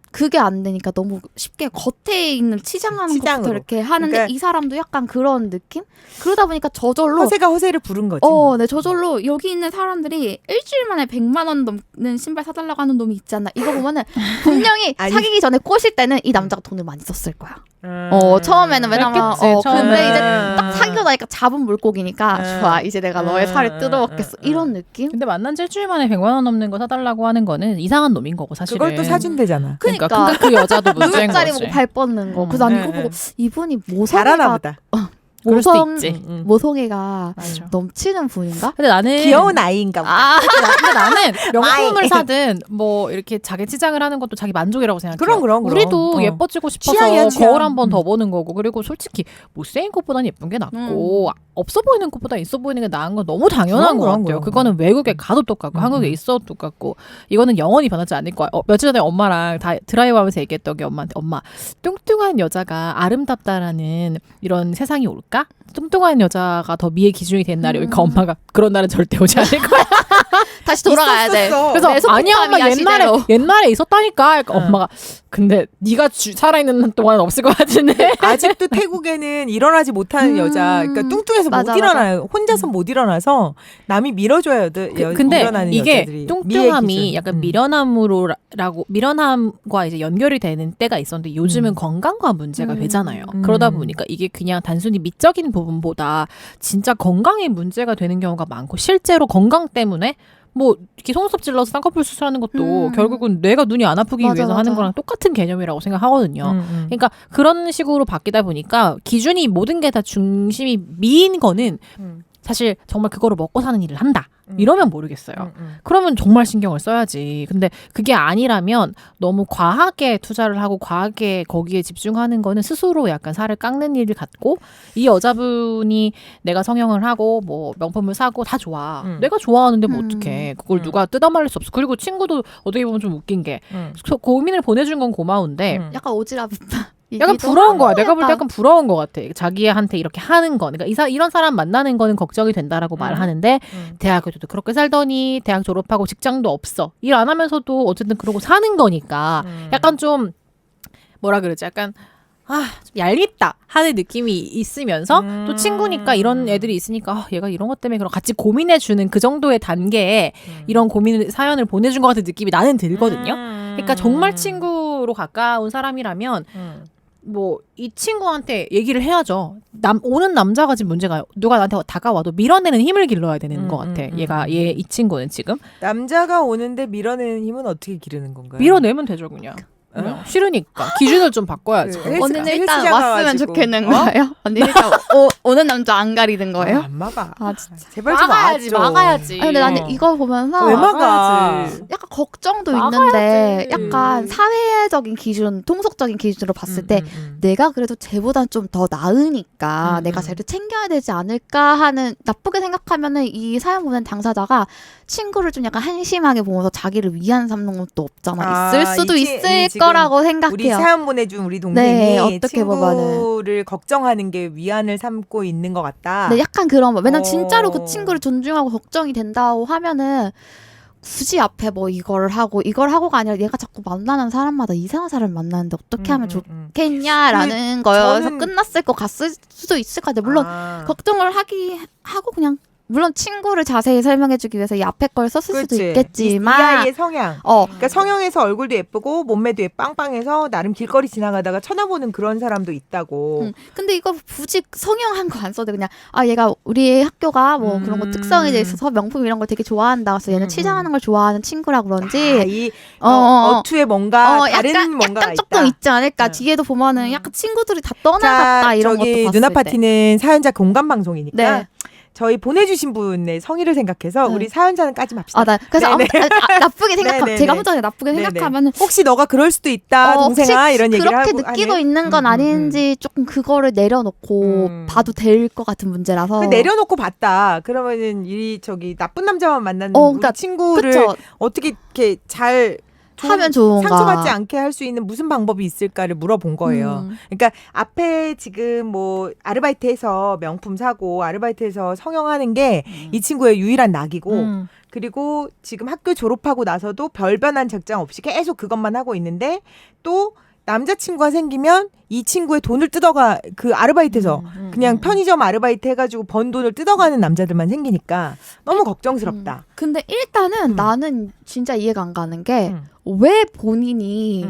그게 안 되니까 너무 쉽게 겉에 있는 치장하는 것부터 치장으로. 이렇게 하는데 그러니까 이 사람도 약간 그런 느낌? 그러다 보니까 저절로 허세가 허세를 부른 거지. 네, 저절로 여기 있는 사람들이 일주일 만에 100만 원 넘는 신발 사달라고 하는 놈이 있지 않나. 이거 보면은 분명히 아니. 사귀기 전에 꼬실 때는 이 남자가 돈을 많이 썼을 거야. 음. 처음에는 왜냐면 그랬겠지, 처음에. 근데 이제 딱 사귀고 나니까 잡은 물고기니까 음. 좋아 이제 내가 너의 살을 뜯어먹겠어 이런 느낌? 근데 만난 지 일주일 만에 100만 원 넘는 거 사달라고 하는 거는 이상한 놈인 거고 사실은. 그걸 또 사준대잖아. 그러니까 그러니까. 그 여자도 문제인 물짜리 거지. 보고 발 뻗는 거. 그래서 난 네, 이거 네. 보고 이분이 잘하나 모성애가 보다. 그럴 수도 모성 있지. 모성애가 맞아. 넘치는 분인가? 근데 나는 귀여운 아이인가 보다. 근데 나는 명품을 아이. 사든 뭐 이렇게 자기 치장을 하는 것도 자기 만족이라고 생각해요. 그럼. 우리도 예뻐지고 싶어서 취향이야, 취향. 거울 한 번 더 보는 거고 그리고 솔직히 못생긴 것보다는 예쁜 게 낫고 없어 보이는 것보다 있어 보이는 게 나은 건 너무 당연한 것 같아요. 그거는 외국에 가도 똑같고 한국에 있어도 똑같고 이거는 영원히 변하지 않을 거야. 며칠 전에 엄마랑 다 드라이브 하면서 얘기했던 게 엄마한테 엄마 뚱뚱한 여자가 아름답다라는 이런 세상이 올 올까? 뚱뚱한 여자가 더 미의 기준이 된 날이 그러니까 엄마가 그런 날은 절대 오지 않을 거야. 다시 돌아가야 돼. 있었었어. 그래서 내 아니야 엄마 속담이야, 시대로. 옛날에 있었다니까. 그러니까 응. 엄마가 근데 네가 살아있는 한 동안은 없을 것 같은데. 아직도 태국에는 일어나지 못하는 여자, 그러니까 뚱뚱해서 맞아, 못 일어나요. 혼자서 못 일어나서 남이 밀어줘야 돼. 근데 일어나는 이게 여자들이. 미의 뚱뚱함이 기준. 약간 미련함과 이제 연결이 되는 때가 있었는데 요즘은 건강과 문제가 되잖아요. 그러다 보니까 이게 그냥 단순히 미적인 부분보다 진짜 건강에 문제가 되는 경우가 많고 실제로 건강 때문에 뭐 이렇게 속눈썹 찔러서 쌍꺼풀 수술하는 것도 결국은 뇌가 눈이 안 아프기 맞아, 위해서 맞아. 하는 거랑 똑같은 개념이라고 생각하거든요. 그러니까 그런 식으로 바뀌다 보니까 기준이 모든 게 다 중심이 미인 거는 사실 정말 그거로 먹고 사는 일을 한다. 이러면 모르겠어요. 그러면 정말 신경을 써야지. 근데 그게 아니라면 너무 과하게 투자를 하고 과하게 거기에 집중하는 거는 스스로 약간 살을 깎는 일을 갖고 이 여자분이 내가 성형을 하고 뭐 명품을 사고 다 좋아. 내가 좋아하는데 뭐 어떡해. 그걸 누가 뜯어말릴 수 없어. 그리고 친구도 어떻게 보면 좀 웃긴 게 고민을 보내준 건 고마운데 약간 오지랖 약간 부러운 거야. 내가 볼 때 약간 부러운 것 같아. 자기한테 이렇게 하는 거. 그러니까 이런 사람 만나는 거는 걱정이 된다라고 말하는데 대학교도 그렇게 살더니 대학 졸업하고 직장도 없어. 일 안 하면서도 어쨌든 그러고 사는 거니까 약간 좀 뭐라 그러지? 약간 좀 얄밉다 하는 느낌이 있으면서 또 친구니까 이런 애들이 있으니까 얘가 이런 것 때문에 그런 같이 고민해주는 그 정도의 단계에 이런 사연을 보내준 것 같은 느낌이 나는 들거든요. 그러니까 정말 친구로 가까운 사람이라면 뭐 이 친구한테 얘기를 해야죠. 오는 남자가 지금 문제가 누가 나한테 다가와도 밀어내는 힘을 길러야 되는 것 같아. 이 친구는 지금 남자가 오는데 밀어내는 힘은 어떻게 기르는 건가요? 밀어내면 되죠 그냥. 싫으니까 기준을 좀 바꿔야지. 그 언니는 헬스- 일단 헬스장 왔으면 가가지고. 좋겠는 거예요? 언니 일단 오는 남자 안 가리는 거예요? 안 막아. 아 진짜. 제발 좀 막아야지, 와줘. 막아야지. 아니, 근데 나는 이거 보면서 왜 막아? 막아야지. 약간 걱정도 막아야지. 있는데 약간 사회적인 기준, 통속적인 기준으로 봤을 때 내가 그래도 쟤보단 좀 더 나으니까 내가 쟤를 챙겨야 되지 않을까 하는 나쁘게 생각하면은 이 사연 보낸 당사자가 친구를 좀 약간 한심하게 보면서 자기를 위안 삼는 것도 없잖아. 있을 수도 있을 지금 거라고 생각해요. 우리 사연 보내준 우리 동생이 네, 어떻게 친구를 걱정하는 게 위안을 삼고 있는 것 같다. 네, 약간 그런 거. 왜냐면 어. 진짜로 그 친구를 존중하고 걱정이 된다고 하면은 굳이 앞에 뭐 이걸 하고가 아니라 얘가 자꾸 만나는 사람마다 이상한 사람을 만나는데 어떻게 하면 좋겠냐라는 거여서 저는- 끝났을 것 같을 수도 있을 것 같아요. 물론 걱정을 하고 그냥 물론 친구를 자세히 설명해주기 위해서 이 앞에 걸 썼을 수도 그치. 이 있겠지만 아이의 성향. 그러니까 성형해서 얼굴도 예쁘고 몸매도 빵빵해서 나름 길거리 지나가다가 쳐다보는 그런 사람도 있다고. 근데 이거 굳이 성형한 거 안 써도 그냥 얘가 우리 학교가 뭐 그런 거 특성이 돼 있어서 명품 이런 걸 되게 좋아한다. 그래서 얘는 치장하는 걸 좋아하는 친구라 그런지 이 어투에 뭔가 다른 약간 뭔가가 조금 있다. 있지 않을까. 뒤에도 보면은 약간 친구들이 다 떠나갔다 이런 것도 저기 봤을 누나 때. 파티는 사연자 공감 방송이니까 네. 저희 보내주신 분의 성의를 생각해서 네. 우리 사연자는 까지 맙시다. 그래서 네네. 나쁘게 생각하면 네네네. 제가 혼자 나쁘게 네네. 생각하면은 혹시 너가 그럴 수도 있다 동생아 혹시 이런 얘기를 그렇게 하고 느끼고 하네. 있는 건 아닌지 조금 그거를 내려놓고 봐도 될 것 같은 문제라서. 그 내려놓고 봤다. 그러면은 이 저기 나쁜 남자만 만나는 그러니까 우리 친구를 그쵸. 어떻게 이렇게 잘 하면 좋은가. 상처받지 않게 할 수 있는 무슨 방법이 있을까를 물어본 거예요. 그러니까 앞에 지금 뭐 아르바이트해서 명품 사고 아르바이트해서 성형하는 게 이 친구의 유일한 낙이고 그리고 지금 학교 졸업하고 나서도 별변한 적장 없이 계속 그것만 하고 있는데 또 남자친구가 생기면 이 친구의 돈을 뜯어가 그 아르바이트에서 그냥 편의점 아르바이트 해가지고 번 돈을 뜯어가는 남자들만 생기니까 너무 걱정스럽다. 근데 일단은 나는 진짜 이해가 안 가는 게 왜 본인이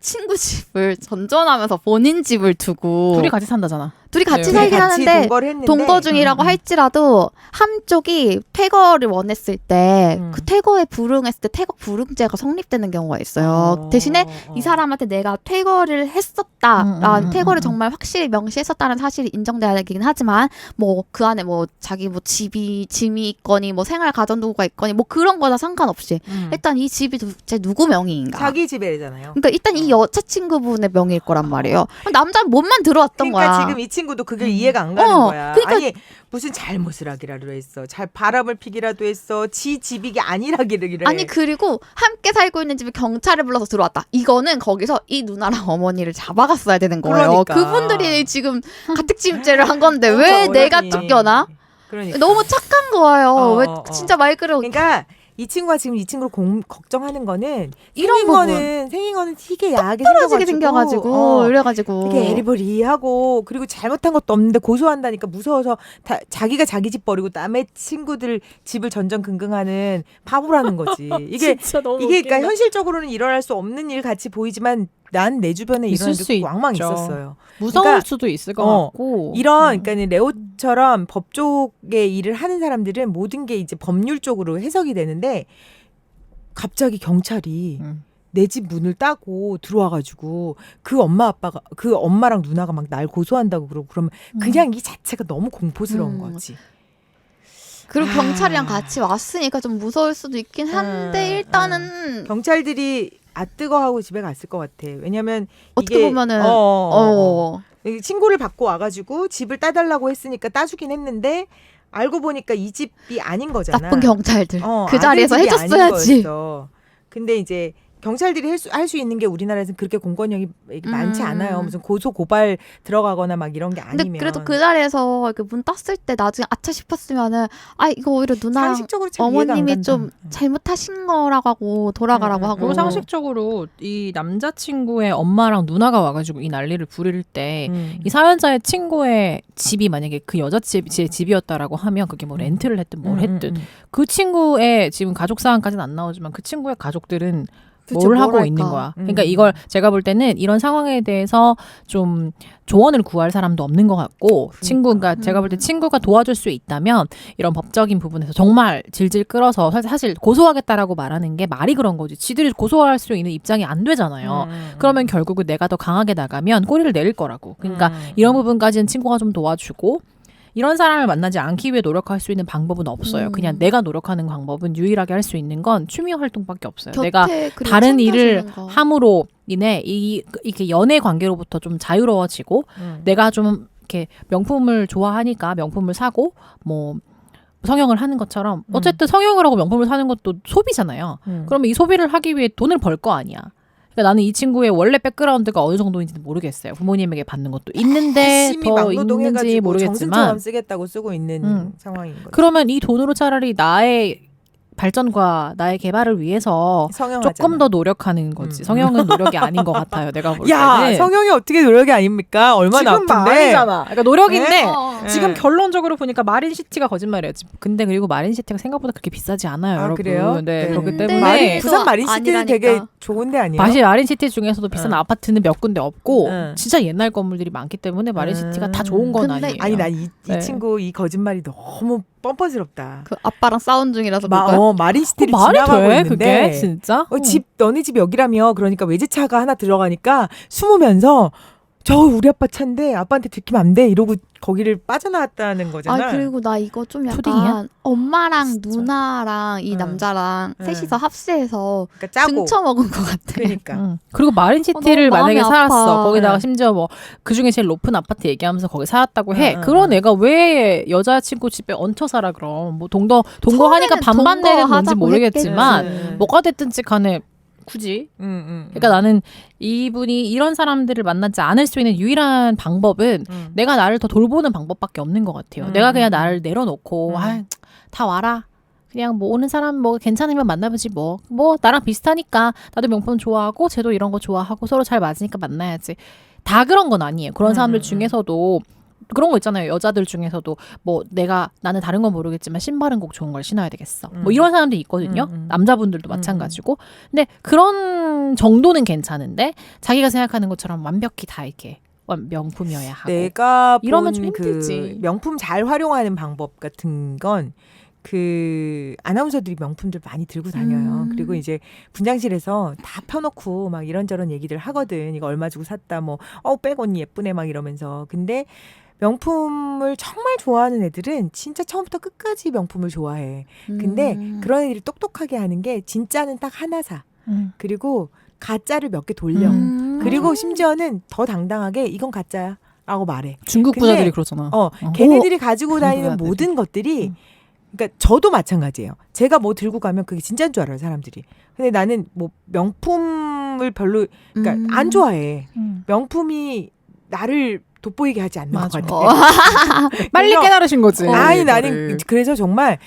친구 집을 전전하면서 본인 집을 두고 둘이 같이 산다잖아. 둘이 같이 네. 살긴 같이 하는데 동거를 했는데 동거 중이라고 할지라도 한쪽이 퇴거를 원했을 때 그 퇴거에 불응했을 때 퇴거 불응죄가 성립되는 경우가 있어요. 대신에 이 사람한테 내가 퇴거를 했었다, 퇴거를 정말 확실히 명시했었다는 사실이 인정돼야 되긴 하지만 뭐 그 안에 뭐 자기 뭐 짐이 있거니 뭐 생활 가전도구가 있거니 뭐 그런 거나 상관없이 일단 이 집이 도대체 누구 명의인가? 자기 집에잖아요. 그러니까 일단 이 여자친구분의 명의일 거란 말이에요. 남자는 몸만 들어왔던 그러니까 거야. 지금 이 친구도 그게 이해가 안 가는 거야. 그러니까 아니 무슨 잘못을 하기라도 했어. 잘 바람을 피기라도 했어. 지 집이 아니라기를. 아니 그리고 함께 살고 있는 집에 경찰을 불러서 들어왔다. 이거는 거기서 이 누나랑 어머니를 잡아갔어야 되는 거예요. 그러니까. 그분들이 지금 가택침입죄를 한 건데 뭔가 왜 내가 어렵니. 쫓겨나? 그러니까. 너무 착한 거예요. 왜 어. 진짜 말 그대로 그러니까 이 친구가 지금 이 친구를 걱정하는 거는 이런 생긴 거는 되게 야하게 떨어지게 생겨가지고 이래가지고 되게 에리버리하고 그리고 잘못한 것도 없는데 고소한다니까 무서워서 자기가 자기 집 버리고 남의 친구들 집을 전전긍긍하는 바보라는 거지. 이게 진짜 너무 이게 웃긴다. 그러니까 현실적으로는 일어날 수 없는 일 같이 보이지만 난 내 주변에 있을 이런 수 일 왕망 있죠. 있었어요. 무서울 그러니까 수도 있을 것 같고 이런 그러니까 레오처럼 법 쪽의 일을 하는 사람들은 모든 게 이제 법률 쪽으로 해석이 되는데 갑자기 경찰이 내 집 문을 따고 들어와가지고 그 엄마랑 누나가 막 날 고소한다고 그러고 그러면 그냥 이 자체가 너무 공포스러운 거지. 그리고 아. 경찰이랑 같이 왔으니까 좀 무서울 수도 있긴 한데 일단은 경찰들이 뜨거하고 집에 갔을 것 같아. 왜냐면 어떻게 이게 보면은 신고를 받고 와가지고 집을 따달라고 했으니까 따주긴 했는데 알고 보니까 이 집이 아닌 거잖아. 나쁜 경찰들 그 아들 자리에서 집이 아닌 해줬어야지. 거였어. 근데 이제 경찰들이 할 수 있는 게 우리나라에서는 그렇게 공권력이 많지 않아요. 무슨 고소 고발 들어가거나 막 이런 게 아니면. 근데 그래도 그 자리에서 이렇게 문 땄을 때 나중에 아차 싶었으면은 이거 오히려 누나 상식적으로 참 이해가 안 어머님이 간다. 좀 잘못하신 거라고 하고 돌아가라고 하고 그리고 상식적으로 이 남자친구의 엄마랑 누나가 와가지고 이 난리를 부릴 때 이 사연자의 친구의 집이 만약에 그 여자 제 집이었다라고 하면 그게 뭐 렌트를 했든 뭘 했든 그 친구의 지금 가족 사항까지는 안 나오지만 그 친구의 가족들은 그쵸, 뭘 하고 할까? 있는 거야. 그러니까 이걸 제가 볼 때는 이런 상황에 대해서 좀 조언을 구할 사람도 없는 것 같고 친구가 제가 볼 때 친구가 도와줄 수 있다면 이런 법적인 부분에서 정말 질질 끌어서 사실 고소하겠다라고 말하는 게 말이 그런 거지. 지들이 고소할 수 있는 입장이 안 되잖아요. 그러면 결국은 내가 더 강하게 나가면 꼬리를 내릴 거라고. 그러니까 이런 부분까지는 친구가 좀 도와주고 이런 사람을 만나지 않기 위해 노력할 수 있는 방법은 없어요. 그냥 내가 노력하는 방법은 유일하게 할 수 있는 건 취미 활동밖에 없어요. 내가 그리고 다른 일을 챙겨주는 거. 함으로 인해 이렇게 연애 관계로부터 좀 자유로워지고 내가 좀 이렇게 명품을 좋아하니까 명품을 사고 뭐 성형을 하는 것처럼 어쨌든 성형을 하고 명품을 사는 것도 소비잖아요. 그러면 이 소비를 하기 위해 돈을 벌 거 아니야. 그러니까 나는 이 친구의 원래 백그라운드가 어느 정도인지는 모르겠어요. 부모님에게 받는 것도 있는데 열심히 더 있는지 막노동해가지고 모르겠지만 정승처럼 쓰겠다고 쓰고 있는 상황인 거죠. 그러면 이 돈으로 차라리 나의 발전과 나의 개발을 위해서 성형하잖아. 조금 더 노력하는 거지. 성형은 노력이 아닌 것 같아요. 내가 볼 때는. 야, 성형이 어떻게 노력이 아닙니까? 얼마나 지금 아픈데. 말이잖아. 그러니까 노력인데 네? 지금 네. 결론적으로 보니까 마린시티가 거짓말이에요. 근데 그리고 마린시티가 생각보다 그렇게 비싸지 않아요, 여러분. 그래요? 네, 네. 그렇기 근데 때문에 부산 마린시티는 아니라니까. 되게 좋은데 아니에요? 사실 마린시티 중에서도 비싼 아파트는 몇 군데 없고 응. 진짜 옛날 건물들이 많기 때문에 마린시티가 다 좋은 건 근데- 아니에요. 아니 나 이 네. 친구 이 거짓말이 너무 뻔뻔스럽다. 그 아빠랑 싸운 중이라서 그럴까요? 마린시티를 말이 지나가고 돼? 있는데 그게 진짜? 너네 집 여기라며 그러니까 외제차가 하나 들어가니까 숨으면서 저 우리 아빠 차인데 아빠한테 들키면 안 돼 이러고 거기를 빠져나왔다는 거잖아. 그리고 나 이거 좀 약간 초딩이야? 엄마랑 진짜. 누나랑 이 응. 남자랑 응. 셋이서 합세해서 그러니까 짜고 등쳐먹은 것 같아. 그러니까 그리고 마린시티를 너무 만약에 마음이 살았어. 아파. 거기다가 네. 심지어 뭐 그중에 제일 높은 아파트 얘기하면서 거기 살았다고 해. 응, 그런 응. 애가 왜 여자친구 집에 얹혀 살아 그럼. 뭐 동거하니까 처음에는 반반내는 뭔지 동거하자고 모르겠지만 했겠지. 뭐가 됐든지 간에 굳이. 그러니까 나는 이분이 이런 사람들을 만나지 않을 수 있는 유일한 방법은 내가 나를 더 돌보는 방법밖에 없는 것 같아요. 내가 그냥 나를 내려놓고 다 와라. 그냥 뭐 오는 사람 뭐 괜찮으면 만나보지 뭐 나랑 비슷하니까 나도 명품 좋아하고 쟤도 이런 거 좋아하고 서로 잘 맞으니까 만나야지. 다 그런 건 아니에요. 그런 사람들 중에서도 그런 거 있잖아요. 여자들 중에서도 뭐 나는 다른 건 모르겠지만 신발은 꼭 좋은 걸 신어야 되겠어. 뭐 이런 사람도 있거든요. 남자분들도 마찬가지고. 근데 그런 정도는 괜찮은데 자기가 생각하는 것처럼 완벽히 다 이렇게 명품이어야 하고. 내가 이러면 좀 본 그 힘들지. 명품 잘 활용하는 방법 같은 건 그 아나운서들이 명품들 많이 들고 다녀요. 그리고 이제 분장실에서 다 펴놓고 막 이런저런 얘기들 하거든. 이거 얼마 주고 샀다. 뭐 백 언니 예쁘네 막 이러면서. 근데 명품을 정말 좋아하는 애들은 진짜 처음부터 끝까지 명품을 좋아해. 근데 그런 애들이 똑똑하게 하는 게 진짜는 딱 하나 사. 그리고 가짜를 몇 개 돌려. 그리고 심지어는 더 당당하게 이건 가짜야. 라고 말해. 중국 근데 부자들이 그러잖아. 걔네들이 가지고 다니는 중국 모든 것들이 그러니까 저도 마찬가지예요. 제가 뭐 들고 가면 그게 진짜인 줄 알아요, 사람들이. 근데 나는 뭐 명품을 별로 그러니까 안 좋아해. 명품이 나를 돋보이게 하지 않는 것 같아. 빨리 그래서 깨달으신 거지. 아니 이거를. 나는 그래서 정말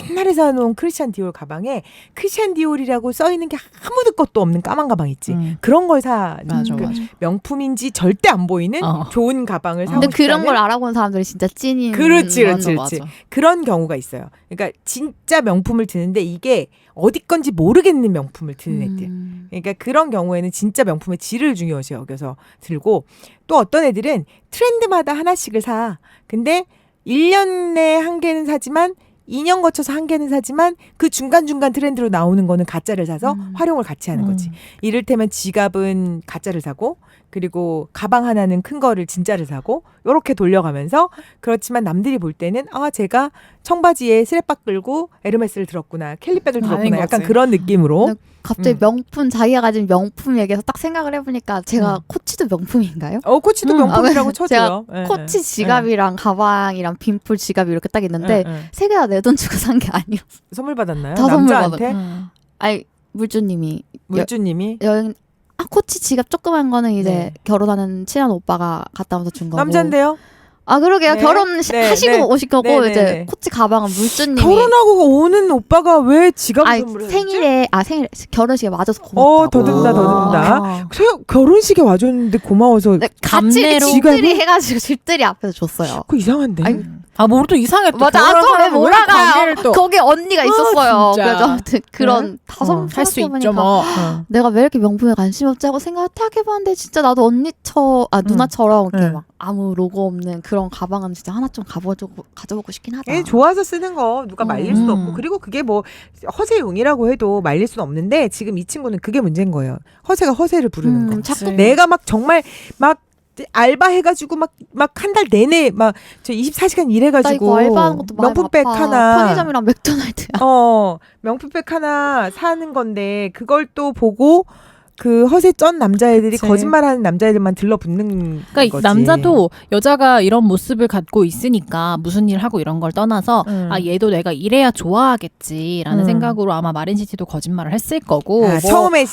옛날에 사놓은 크리스찬 디올 가방에 크리스찬 디올이라고 써있는 게 아무도 것도 없는 까만 가방 있지. 그런 걸 사. 맞아, 그 맞아. 명품인지 절대 안 보이는 좋은 가방을 사고 근데 그런 싶다는 걸 알아보는 사람들이 진짜 찐인. 그렇지. 맞아. 그런 경우가 있어요. 그러니까 진짜 명품을 드는데 이게 어디 건지 모르겠는 명품을 드는 애들. 그러니까 그런 경우에는 진짜 명품의 질을 중요시 여겨서 들고 또 어떤 애들은 트렌드마다 하나씩을 사. 근데 1년에 한 개는 사지만 2년 거쳐서 한 개는 사지만 그 중간중간 트렌드로 나오는 거는 가짜를 사서 활용을 같이 하는 거지. 이를테면 지갑은 가짜를 사고 그리고 가방 하나는 큰 거를 진짜를 사고 요렇게 돌려가면서 그렇지만 남들이 볼 때는 제가 청바지에 스랩박 끌고 에르메스를 들었구나. 캘리백을 들었구나. 약간 그런 느낌으로. 갑자기 명품 자기가 가진 명품 얘기해서 딱 생각을 해보니까 제가 코치도 명품인가요? 코치도 명품이라고 쳐줘요. 제가 코치 지갑이랑 가방이랑 빈풀 지갑이 이렇게 딱 있는데 세 개 다 내 돈 주고 산 게 아니었어. 선물 받았나요? 다 선물 남자한테? 아니 물주님이 여행 코치 지갑 조그만 거는 이제 결혼하는 친한 오빠가 갖다 와서 준 거고. 남잔데요? 그러게요. 네. 하시고 오실 거고 네. 이제 코치 가방은 물주님이 결혼하고 오는 오빠가 왜 지갑을 선물을 생일에 결혼식에 와줘서 고맙다고. 더듬다. 결혼식에 와줬는데 고마워서 네, 같이 감내로 집들이 해가지고 집들이 앞에서 줬어요. 그거 이상한데. 뭘 또 이상해 또. 맞아. 아까 왜 몰아가요? 거기 언니가 있었어요. 진짜. 그래서 아무튼 그런 다섯 할 수 있죠 뭐. 내가 왜 이렇게 명품에 관심 없지 하고 생각해봤는데 진짜 나도 누나처럼 이렇게 막 아무 로고 없는 그런 가방은 진짜 하나 좀 가져보고 싶긴 하다. 좋아서 쓰는 거 누가 말릴 수도 없고 그리고 그게 뭐 허세용이라고 해도 말릴 수는 없는데 지금 이 친구는 그게 문제인 거예요. 허세가 허세를 부르는 거. 자꾸 내가 막 정말 막 알바 해가지고 막 한 달 내내 막 저 24시간 일해가지고 나 이거 알바하는 것도 마음 명품백 아파. 하나 편의점이랑 맥도날드야. 명품백 하나 사는 건데 그걸 또 보고 그 허세 쩐 남자애들이 그치. 거짓말하는 남자애들만 들러붙는 그러니까 거지. 남자도 여자가 이런 모습을 갖고 있으니까 무슨 일 하고 이런 걸 떠나서 얘도 내가 이래야 좋아하겠지라는 생각으로 아마 마린시티도 거짓말을 했을 거고 처음에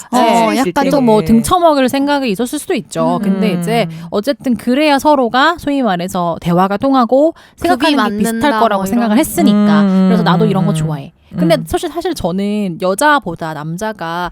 약간 좀 뭐 등쳐먹을 생각이 있었을 수도 있죠. 근데 이제 어쨌든 그래야 서로가 소위 말해서 대화가 통하고 생각하는 게 비슷할 거라고 뭐 생각을 했으니까 그래서 나도 이런 거 좋아해. 근데 사실 저는 여자보다 남자가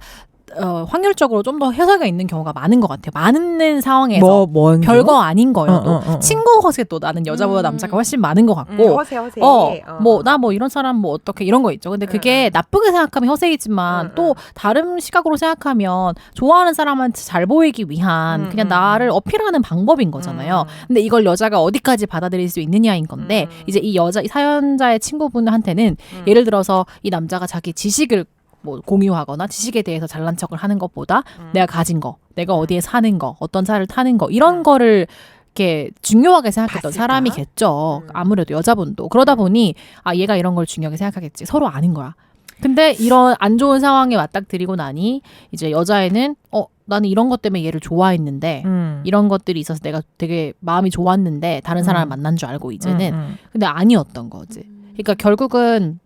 확률적으로 좀 더 해석이 있는 경우가 많은 것 같아요. 많은 상황에서 별거 아닌 거여도 친구 허세도 나는 여자보다 남자가 훨씬 많은 것 같고 허세 나 뭐 이런 사람 뭐 어떻게 이런 거 있죠. 근데 그게 나쁘게 생각하면 허세이지만 또 다른 시각으로 생각하면 좋아하는 사람한테 잘 보이기 위한 그냥 나를 어필하는 방법인 거잖아요. 근데 이걸 여자가 어디까지 받아들일 수 있느냐인 건데 이제 이 사연자의 친구분한테는 예를 들어서 이 남자가 자기 지식을 뭐 공유하거나 지식에 대해서 잘난 척을 하는 것보다 내가 가진 거, 내가 어디에 사는 거, 어떤 차를 타는 거 이런 거를 이렇게 중요하게 생각했던 봤을까? 사람이겠죠. 아무래도 여자분도 그러다 보니 얘가 이런 걸 중요하게 생각하겠지. 서로 아는 거야. 근데 이런 안 좋은 상황에 맞닥뜨리고 나니 이제 여자애는 나는 이런 것 때문에 얘를 좋아했는데 이런 것들이 있어서 내가 되게 마음이 좋았는데 다른 사람을 만난 줄 알고 이제는 근데 아니었던 거지. 그러니까 결국은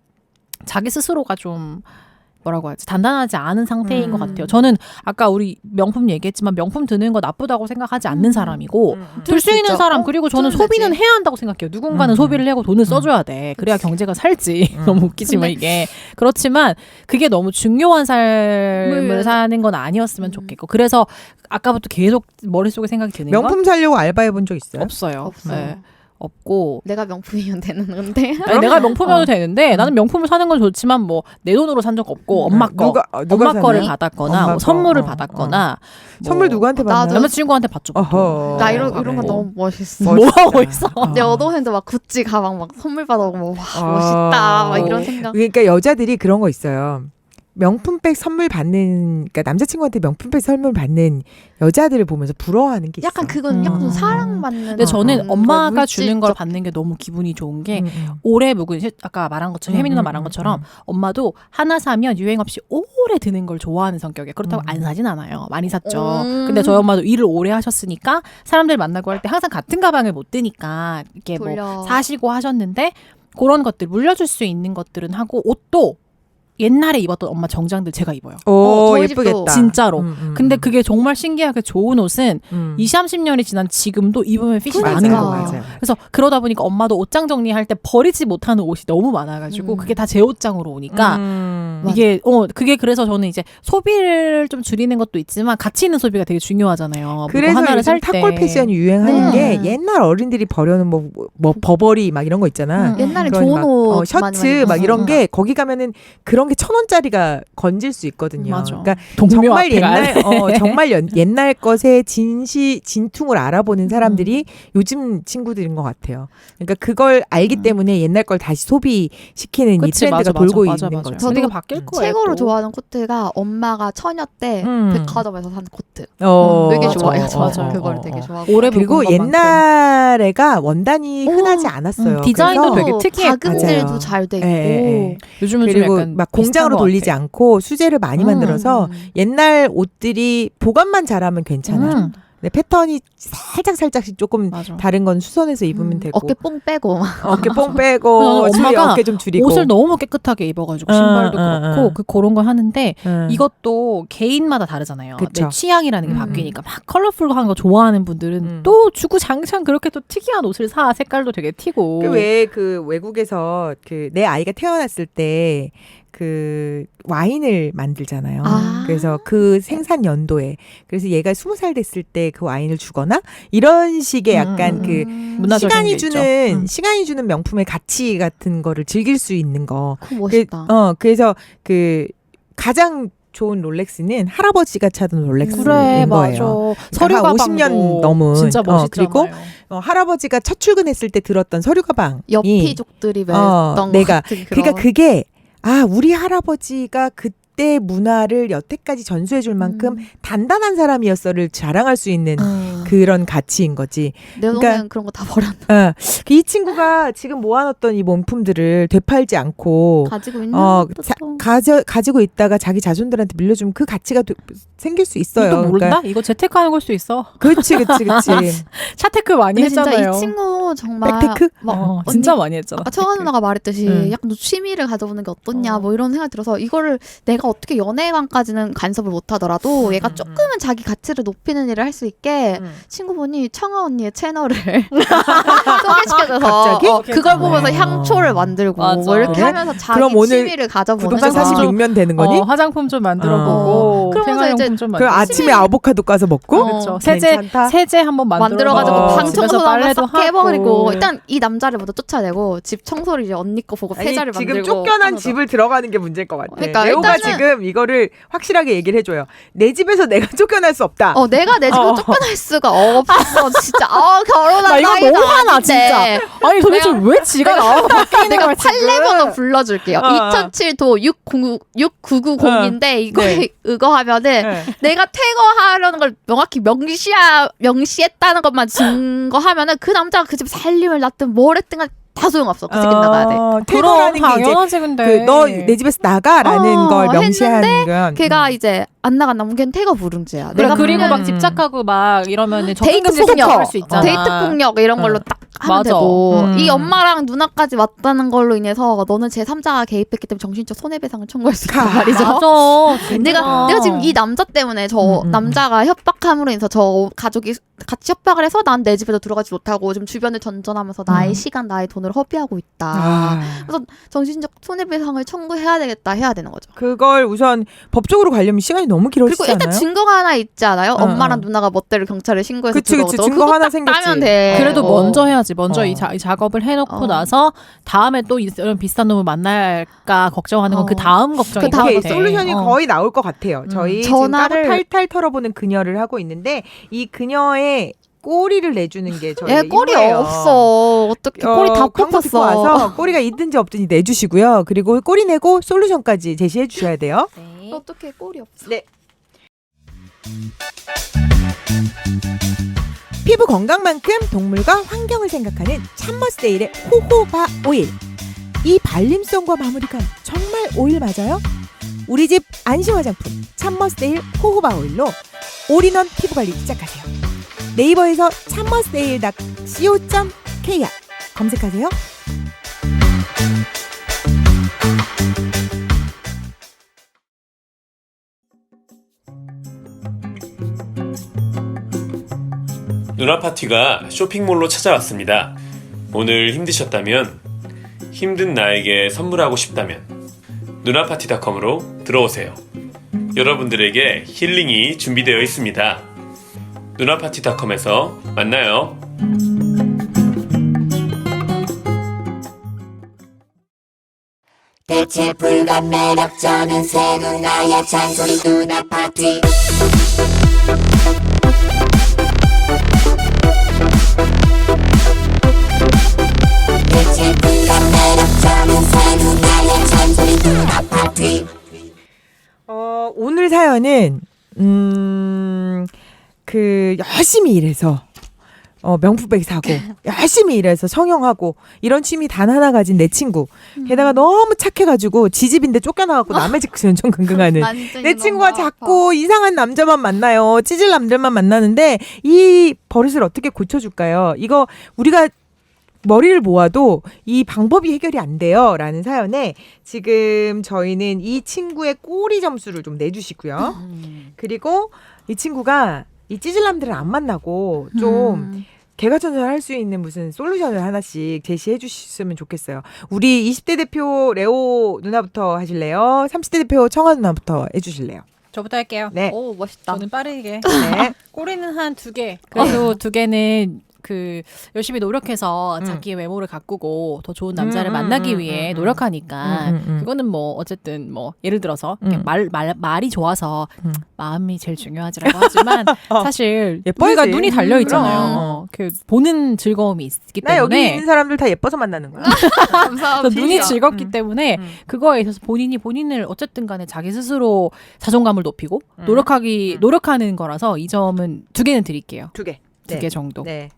자기 스스로가 좀 뭐라고 하지? 단단하지 않은 상태인 것 같아요. 저는 아까 우리 명품 얘기했지만 명품 드는 거 나쁘다고 생각하지 않는 사람이고 들 수 있는 사람 그리고 저는 소비는 해야 한다고 생각해요. 누군가는 소비를 하고 돈을 써줘야 돼. 그래야 경제가 살지. 너무 웃기지만 이게. 그렇지만 그게 너무 중요한 삶을 사는 건 아니었으면 좋겠고 그래서 아까부터 계속 머릿속에 생각이 드는 건 명품 사려고 알바해 본 적 있어요? 없어요. 없어요. 네. 없고 내가 명품이면 되는 건데. 아니, 내가 명품이어도 되는데 나는 명품을 사는 건 좋지만 뭐 내 돈으로 산 적 없고 엄마 거 누가 엄마 거를 사나요? 받았거나 엄마 뭐 거. 선물을 받았거나 뭐 선물 누구한테 받나요? 남자친구한테 받죠. 보통. 나 이런 거 너무 멋있어. 뭐 하고 있어? 내 어도핸드 막 구찌 가방 막 선물 받아오고 멋있다 막 이런 생각. 그러니까 여자들이 그런 거 있어요. 명품백 선물 받는, 그러니까 남자친구한테 명품백 선물 받는 여자들을 보면서 부러워하는 게 약간 있어. 그건 약간 좀 사랑받는. 근데 저는 엄마가 물질적. 주는 걸 받는 게 너무 기분이 좋은 게 음. 오래 묵은 아까 말한 것처럼 혜민이 누나 말한 것처럼 엄마도 하나 사면 유행 없이 오래 드는 걸 좋아하는 성격이에요. 그렇다고 안 사진 않아요. 많이 샀죠. 근데 저희 엄마도 일을 오래 하셨으니까 사람들 만나고 할 때 항상 같은 가방을 못 드니까 이렇게 뭐 돌려. 사시고 하셨는데 그런 것들 물려줄 수 있는 것들은 하고 옷도 옛날에 입었던 엄마 정장들 제가 입어요. 오, 저희 집도 예쁘겠다. 진짜로. 근데 그게 정말 신기하게 좋은 옷은 20, 30년이 지난 지금도 입으면 핏이 그러니까. 나는 맞아요, 거예요. 맞아요. 그래서 그러다 보니까 엄마도 옷장 정리할 때 버리지 못하는 옷이 너무 많아가지고 그게 다 제 옷장으로 오니까 이게 그게 그래서 저는 이제 소비를 좀 줄이는 것도 있지만 가치 있는 소비가 되게 중요하잖아요. 그래서 하나를 요즘 살 때. 탁골 패션이 유행하는 네. 게 옛날 어른들이 버려는 뭐 버버리 막 이런 거 있잖아. 옛날에 그런 좋은 막, 옷 셔츠 많이 막 이런 입었어. 게 거기 가면은 그런 게 1,000원짜리가 건질 수 있거든요. 맞아. 그러니까 동묘 정말 앞에 가야 옛날 정말 옛날 것의 진퉁을 알아보는 사람들이 요즘 친구들인 것 같아요. 그러니까 그걸 알기 때문에 옛날 걸 다시 소비시키는 이 그치, 트렌드가 맞아, 돌고 맞아, 있는 맞아. 거죠. 우리가 바뀔 거예요. 최고로 또. 좋아하는 코트가 엄마가 처녀 때 백화점에서 산 코트. 음. 되게 맞아, 좋아요. 맞아. 저는 그걸 되게 좋아하고. 오래 그리고 묵은 것만큼. 옛날에가 원단이 흔하지 않았어요. 디자인도 그래서 되게 특이했고. 박음질도 맞아요. 잘 돼 있고. 예, 예. 요즘은 좀 그리고 약간 막 비슷한 공장으로 것 돌리지 같아. 않고 수제를 많이 만들어서 옛날 옷들이 보관만 잘하면 괜찮아요. 근데 패턴이 살짝씩 조금 맞아. 다른 건 수선해서 입으면 되고 어깨 뽕 빼고. 어깨 뽕 저는 빼고 엄마가 어깨 좀 줄이고 옷을 너무 깨끗하게 입어가지고 신발도 그렇고 그런 걸 하는데 이것도 개인마다 다르잖아요. 그쵸. 내 취향이라는 게 바뀌니까 막 컬러풀한 거 좋아하는 분들은 또 주구장창 그렇게 또 특이한 옷을 사. 색깔도 되게 튀고. 그 외국에서 그 내 아이가 태어났을 때 그 와인을 만들잖아요. 아. 그래서 그 생산 연도에 그래서 얘가 20살 됐을 때 그 와인을 주거나 이런 식의 약간 그 문화적인 시간이 게 있죠. 주는 시간이 주는 명품의 가치 같은 거를 즐길 수 있는 거. 그거 멋있다. 그래서 그 가장 좋은 롤렉스는 할아버지가 차던 롤렉스인 그래, 맞아. 거예요. 서류 한 가방도 50년 넘은 진짜 멋있잖아요. 그리고 할아버지가 첫 출근했을 때 들었던 서류 가방이 옆이족들이 맸던 내가 같은 그런. 그러니까 그게 우리 할아버지가 그때 문화를 여태까지 전수해 줄 만큼 단단한 사람이었어를 자랑할 수 있는 그런 가치인 거지. 내 동생 그러니까 그런 거 다 버렸나. 이 친구가 지금 모아놨던 이 명품들을 되팔지 않고 가지고 있는 것도 또. 가지고 있다가 자기 자손들한테 밀려주면 그 가치가 생길 수 있어요. 이것도 모른다? 그러니까 이거 재테크하는 걸 수 있어. 그렇지. 차테크 많이 근데 진짜 했잖아요. 이 친구 정말 백테크? 막 언니, 진짜 많이 했잖아. 아까 청아 누나가 말했듯이 약간 너 취미를 가져보는 게 어떻냐 뭐 이런 생각이 들어서 이거를 내가 어떻게 연애관까지는 간섭을 못 하더라도 얘가 조금은 자기 가치를 높이는 일을 할 수 있게 친구분이 청아 언니의 채널을 소개시켜줘서 갑자기? 그걸 보면서 향초를 만들고 맞아. 뭐 이렇게 그래? 하면서 자기 그럼 오늘 취미를 가져보는 구독자 거죠. 46명 되는 거니? 화장품 좀 만들어보고 그러면서 이제 생활용품 좀 그 만들고 아침에 아보카도 까서 먹고 그렇죠. 세제 한번 만들어가지고 어. 방 집에서 청소도 한번 빨래도 싹 해버리고 하고. 일단 이 남자를 먼저 쫓아내고 집 청소를 이제 언니 거 보고 폐자를 지금 만들고 쫓겨난 하면서. 집을 들어가는 게 문제일 것 같아. 그러니까 레오가 일단은- 지금 이거를 확실하게 얘기를 해줘요. 내 집에서 내가 쫓겨날 수 없다. 내가 내 집으로 쫓겨날 수가 없어 진짜 결혼한 나 이거 나이도 너무 화나 아닌데. 진짜. 아니 도대체 왜 지가 나와서 밖에 있는 내가 거야 지금. 판례번호 불러줄게요. 2007도 6990인데 이거에 네. 의거하면은 네. 내가 퇴거하려는 걸 명확히 명시했다는 것만 증거하면은 그 남자가 그 집 살림을 놨든 뭘 했든 간에 다 소용없어. 그 집 나가야 돼. 그럼 퇴거라는 게 이제 당연하지 근데. 너 내 집에서 나가라는 걸 명시하는 건. 걔가 이제 안 나간다면 걔는 퇴거 불응죄야. 그래, 그리고 보면 막 집착하고 막 이러면은 데이트 접근금지 폭력, 설정할 수 있잖아. 데이트 폭력 이런 걸로 딱 하면 맞아. 되고 이 엄마랑 누나까지 왔다는 걸로 인해서 너는 제3자가 개입했기 때문에 정신적 손해배상을 청구할 수 있단 말이죠. 맞아. 내가 지금 이 남자 때문에 저 남자가 협박함으로 인해서 저 가족이 같이 협박을 해서 난 내 집에도 들어가지 못하고 지금 주변을 전전하면서 나의 시간, 나의 돈을 허비하고 있다. 그래서 정신적 손해배상을 청구해야 되겠다 해야 되는 거죠. 그걸 우선 법적으로 가려면 시간이 너무 그리고 길어지지 일단 않아요? 증거가 하나 있지 않아요? 응, 엄마랑 응. 누나가 멋대로 경찰에 신고해서 그치, 들어오고 증거 하나 생겼지. 따면 돼. 그래도 어. 먼저 해야지. 먼저 이 어. 작업을 해놓고 어. 나서 다음에 또 이런 비슷한 놈을 만날까 걱정하는 건 그 어. 다음 걱정인 그 것 다음 오케이, 같아. 솔루션이 거의 나올 것 같아요. 저희 지금 전화를- 까고 탈탈 털어보는 그녀를 하고 있는데 이 그녀의 꼬리를 내주는 게 저희 얘 꼬리 없어. 어떻게 꼬리 다 광고 듣고 뽑혔어. 와서 꼬리가 있든지 없든지 내주시고요. 그리고 꼬리 내고 솔루션까지 제시해 주셔야 돼요. 네. 어떻게 꼬리 없어. 네. 피부 건강만큼 동물과 환경을 생각하는 참머스데일의 호호바 오일. 이 발림성과 마무리감 정말 오일 맞아요? 우리 집 안심 화장품 참머스데일 호호바 오일로 올인원 피부관리 시작하세요. 네이버에서 참머스데일.co.kr 검색하세요. 누나 파티가 쇼핑몰로 찾아왔습니다. 오늘 힘드셨다면, 힘든 나에게 선물하고 싶다면 누나파티닷컴으로 들어오세요. 여러분들에게 힐링이 준비되어 있습니다. 누나파티닷컴에서 만나요. 대체 불감 매력적인 새 누나의 잔소리 누나 파티. 대체 불감 매력적인 새 누나의 잔소리 누나 파티. 오늘 사연은 열심히 일해서 명품백 사고 열심히 일해서 성형하고 이런 취미 단 하나 가진 내 친구. 게다가 너무 착해가지고 지집인데 쫓겨나갖고 남의 집 연종긍긍하는 내 친구가 자꾸 이상한 남자만 만나요. 찌질 남들만 만나는데 이 버릇을 어떻게 고쳐줄까요? 이거 우리가 머리를 모아도 이 방법이 해결이 안 돼요. 라는 사연에 지금 저희는 이 친구의 꼬리 점수를 좀 내주시고요. 그리고 이 친구가 이 찌질남들을 안 만나고 좀 개가천선을 할 수 있는 무슨 솔루션을 하나씩 제시해 주셨으면 좋겠어요. 우리 20대 대표 레오 누나부터 하실래요? 30대 대표 청아 누나부터 해주실래요? 저부터 할게요. 네. 오 멋있다. 저는 빠르게. 네. 꼬리는 한 2개. 그래도 2개는 열심히 노력해서 자기의 외모를 가꾸고 더 좋은 남자를 만나기 위해 노력하니까 그거는 뭐 어쨌든 뭐 예를 들어서 그냥 말이 좋아서 마음이 제일 중요하지라고 하지만 사실 예뻐야지. 우리가 눈이 달려 있잖아요. 보는 즐거움이 있기 나 여기 때문에 있는 사람들 다 예뻐서 만나는 거야. 감사합니다. 그래서 눈이 즐겁기 때문에 그거에 있어서 본인을 어쨌든 간에 자기 스스로 자존감을 높이고 노력하는 거라서 이 점은 2개는 드릴게요. 2개. 2개 정도. 네.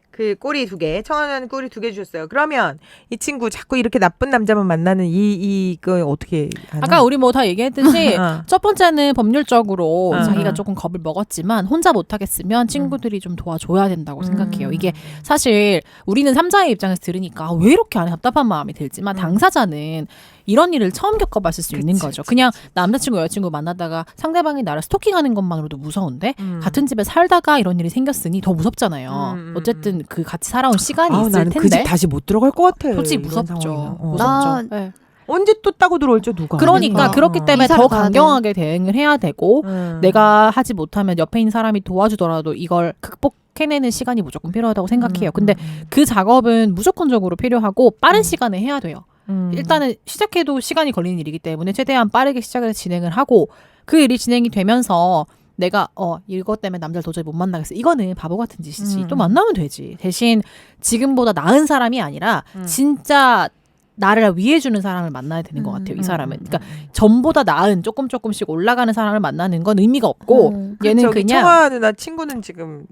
그 꼬리 2개, 청아는 꼬리 2개 주셨어요. 그러면 이 친구 자꾸 이렇게 나쁜 남자만 만나는 이거 어떻게 하나? 아까 우리 뭐 다 얘기했듯이 어. 첫 번째는 법률적으로 어. 자기가 조금 겁을 먹었지만 혼자 못하겠으면 친구들이 좀 도와줘야 된다고 생각해요. 이게 사실 우리는 3자의 입장에서 들으니까 왜 이렇게 안 해? 답답한 마음이 들지만 당사자는 이런 일을 처음 겪어봤을 수 있는 거죠. 그냥 남자친구 여자친구 만나다가 상대방이 나를 스토킹하는 것만으로도 무서운데 같은 집에 살다가 이런 일이 생겼으니 더 무섭잖아요. 어쨌든 그 같이 살아온 시간이 있을 나는 텐데 그 집 다시 못 들어갈 것 같아. 솔직히 이런 무섭죠. 상황이면. 무섭죠. 네. 언제 또 따고 들어올지 누가. 그러니까 그렇기 때문에 이사를 더 가야 강경하게 대응을 해야 되고 내가 하지 못하면 옆에 있는 사람이 도와주더라도 이걸 극복해내는 시간이 무조건 필요하다고 생각해요. 근데 그 작업은 무조건적으로 필요하고 빠른 시간에 해야 돼요. 일단은 시작해도 시간이 걸리는 일이기 때문에 최대한 빠르게 시작을 진행을 하고 그 일이 진행이 되면서 내가 이것 때문에 남자를 도저히 못 만나겠어. 이거는 바보 같은 짓이지. 또 만나면 되지. 대신 지금보다 나은 사람이 아니라 진짜 나를 위해주는 사람을 만나야 되는 것 같아요. 이 사람은. 그러니까 전보다 나은 조금씩 올라가는 사람을 만나는 건 의미가 없고 얘는 저기 그냥 청아 누나 친구는 지금